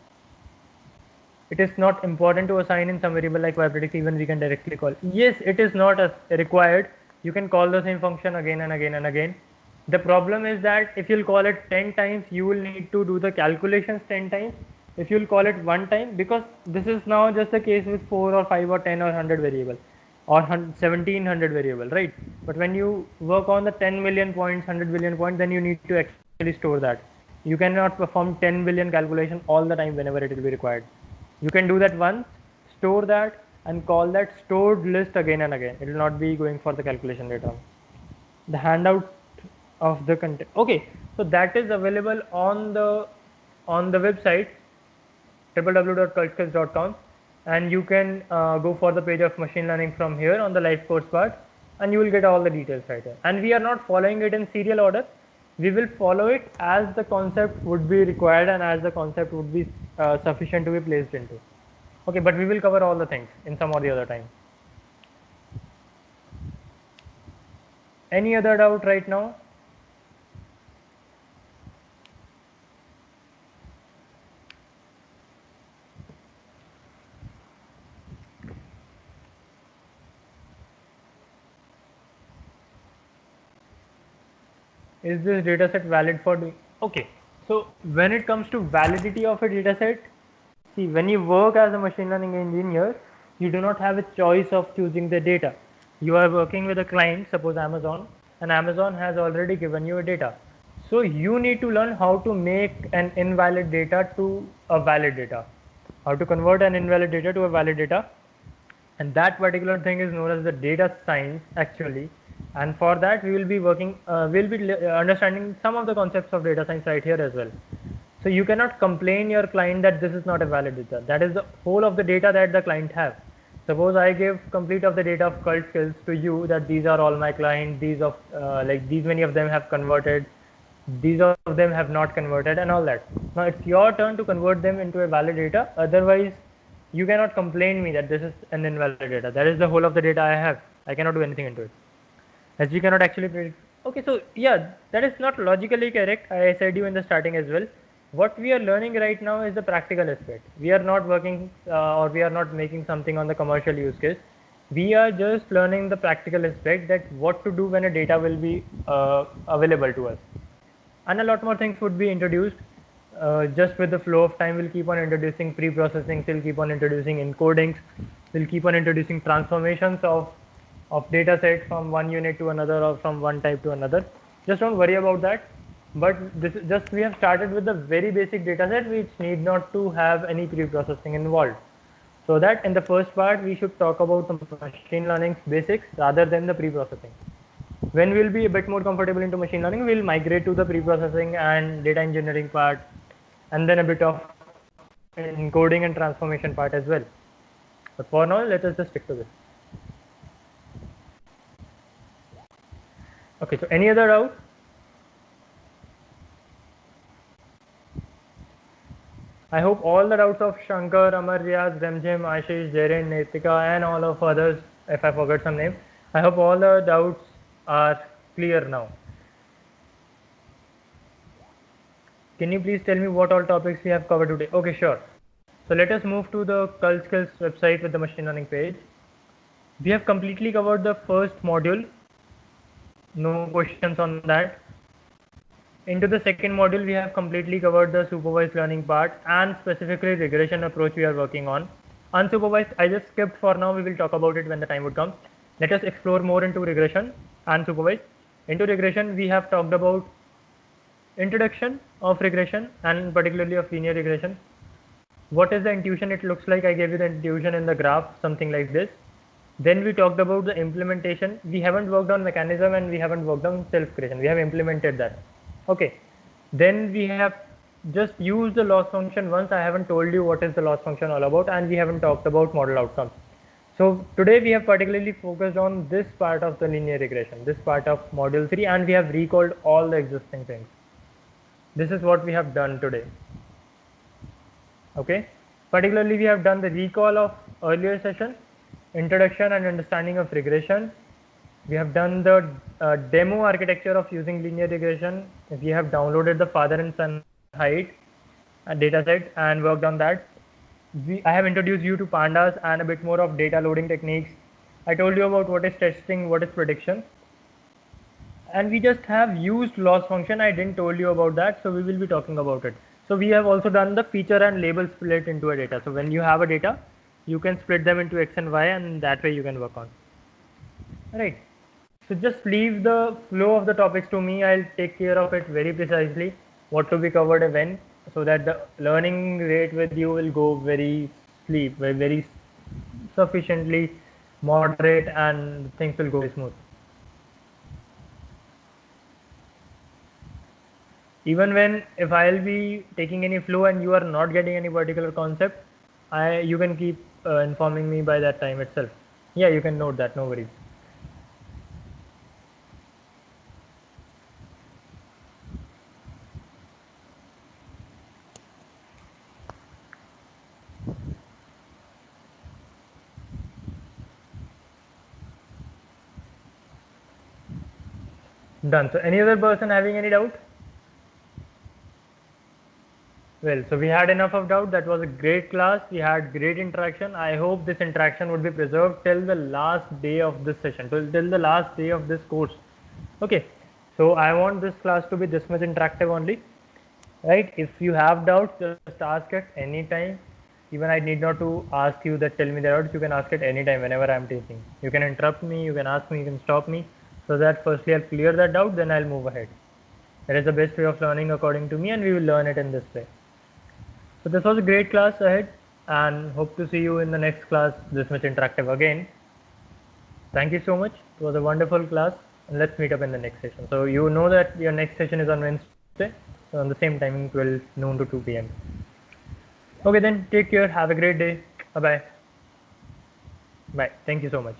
It is not important to assign in some variable like yPredict, even we can directly call. Yes, it is not required. You can call the same function again and again and again. The problem is that if you'll call it 10 times, you will need to do the calculations 10 times. If you'll call it one time, because this is now just a case with 4 or 5 or 10 or 100 variables. or 1700 variable, right? But when you work on the 10 million points, 100 billion points, then you need to actually store that. You cannot perform 10 billion calculation all the time whenever it will be required. You can do that once, store that, and call that stored list again and again. It will not be going for the calculation later on. The handout of the content. Okay, so that is available on the website www.cultskills.com, and you can go for the page of machine learning from here on the live course part, and you will get all the details right here. And we are not following it in serial order. We will follow it as the concept would be required and as the concept would be sufficient to be placed into. Okay, but we will cover all the things in some or the other time. Any other doubt right now? Is this dataset valid for doing? Okay, so when it comes to validity of a dataset, see, when you work as a machine learning engineer, you do not have a choice of choosing the data. You are working with a client, suppose Amazon, and Amazon has already given you a data. So you need to learn how to make an invalid data to a valid data, how to convert an invalid data to a valid data. And that particular thing is known as the data science actually, and for that we will be working we'll be understanding some of the concepts of data science right here as well. So you cannot complain your client that this is not a valid data. That is the whole of the data that the client have. Suppose I give complete of the data of cult skills to you, that these are all my clients, these of like these many of them have converted, these of them have not converted, and all that. Now it's your turn to convert them into a valid data. Otherwise you cannot complain me that this is an invalid data. That is the whole of the data I have. I cannot do anything into it, as we cannot actually predict. Okay, so yeah, that is not logically correct. I said you in the starting as well. What we are learning right now is the practical aspect. We are not working or we are not making something on the commercial use case. We are just learning the practical aspect, that what to do when a data will be available to us. And a lot more things would be introduced. Just with the flow of time, we'll keep on introducing pre-processing, we'll keep on introducing encodings, we'll keep on introducing transformations of data set from one unit to another or from one type to another. Just don't worry about that. But this is just, we have started with the very basic data set which need not to have any pre-processing involved. So that in the first part we should talk about the machine learning basics rather than the pre-processing. When we'll be a bit more comfortable into machine learning, we'll migrate to the pre-processing and data engineering part, and then a bit of encoding and transformation part as well. But for now, let us just stick to this. Okay, so any other doubt? I hope all the doubts of Shankar, Amar, Riaz, Remjim, Ashish, Jaren, Netika, and all of others, if I forgot some name, I hope all the doubts are clear now. Can you please tell me what all topics we have covered today? Okay, sure. So let us move to the Cult Skills website with the machine learning page. We have completely covered the first module. No questions on that. Into the second module, we have completely covered the supervised learning part and specifically regression approach we are working on. Unsupervised, I just skipped for now. We will talk about it when the time would come. Let us explore more into regression and supervised. Into regression, we have talked about introduction of regression and particularly of linear regression. What is the intuition it looks like? I gave you the intuition in the graph, something like this. Then we talked about the implementation. We haven't worked on mechanism and we haven't worked on self-creation. We have implemented that. Okay. Then we have just used the loss function once. I haven't told you what is the loss function all about, and we haven't talked about model outcomes. So today we have particularly focused on this part of the linear regression, this part of module 3, and we have recalled all the existing things. This is what we have done today. Okay. Particularly we have done the recall of earlier session, introduction and understanding of regression. We have done the demo architecture of using linear regression. We have downloaded the father and son height dataset and worked on that. I have introduced you to pandas and a bit more of data loading techniques. I told you about what is testing, what is prediction. And we just have used loss function. I didn't told you about that, so we will be talking about it. So we have also done the feature and label split into a data. So when you have a data, you can split them into X and Y, and that way you can work on. Right. So just leave the flow of the topics to me. I'll take care of it very precisely, what to be covered and when, so that the learning rate with you will go very sufficiently moderate, and things will go very smooth. Even when, if I'll be taking any flow and you are not getting any particular concept, you can keep informing me by that time itself. Yeah, you can note that, no worries. Done. So any other person having any doubt? Well, so we had enough of doubt. That was a great class. We had great interaction. I hope this interaction would be preserved till the last day of this session, till the last day of this course. Okay. So I want this class to be this much interactive only. Right? If you have doubts, just ask at any time. Even I need not to ask you that tell me the doubts. You can ask at any time whenever I'm teaching. You can interrupt me. You can ask me. You can stop me. So that firstly I'll clear that doubt. Then I'll move ahead. That is the best way of learning according to me, and we will learn it in this way. So this was a great class ahead, and hope to see you in the next class this much interactive again. Thank you so much. It was a wonderful class, and let's meet up in the next session. So you know that your next session is on Wednesday, so on the same timing, 12 noon to 2 p.m. Okay then, take care. Have a great day. Bye-bye. Bye. Thank you so much.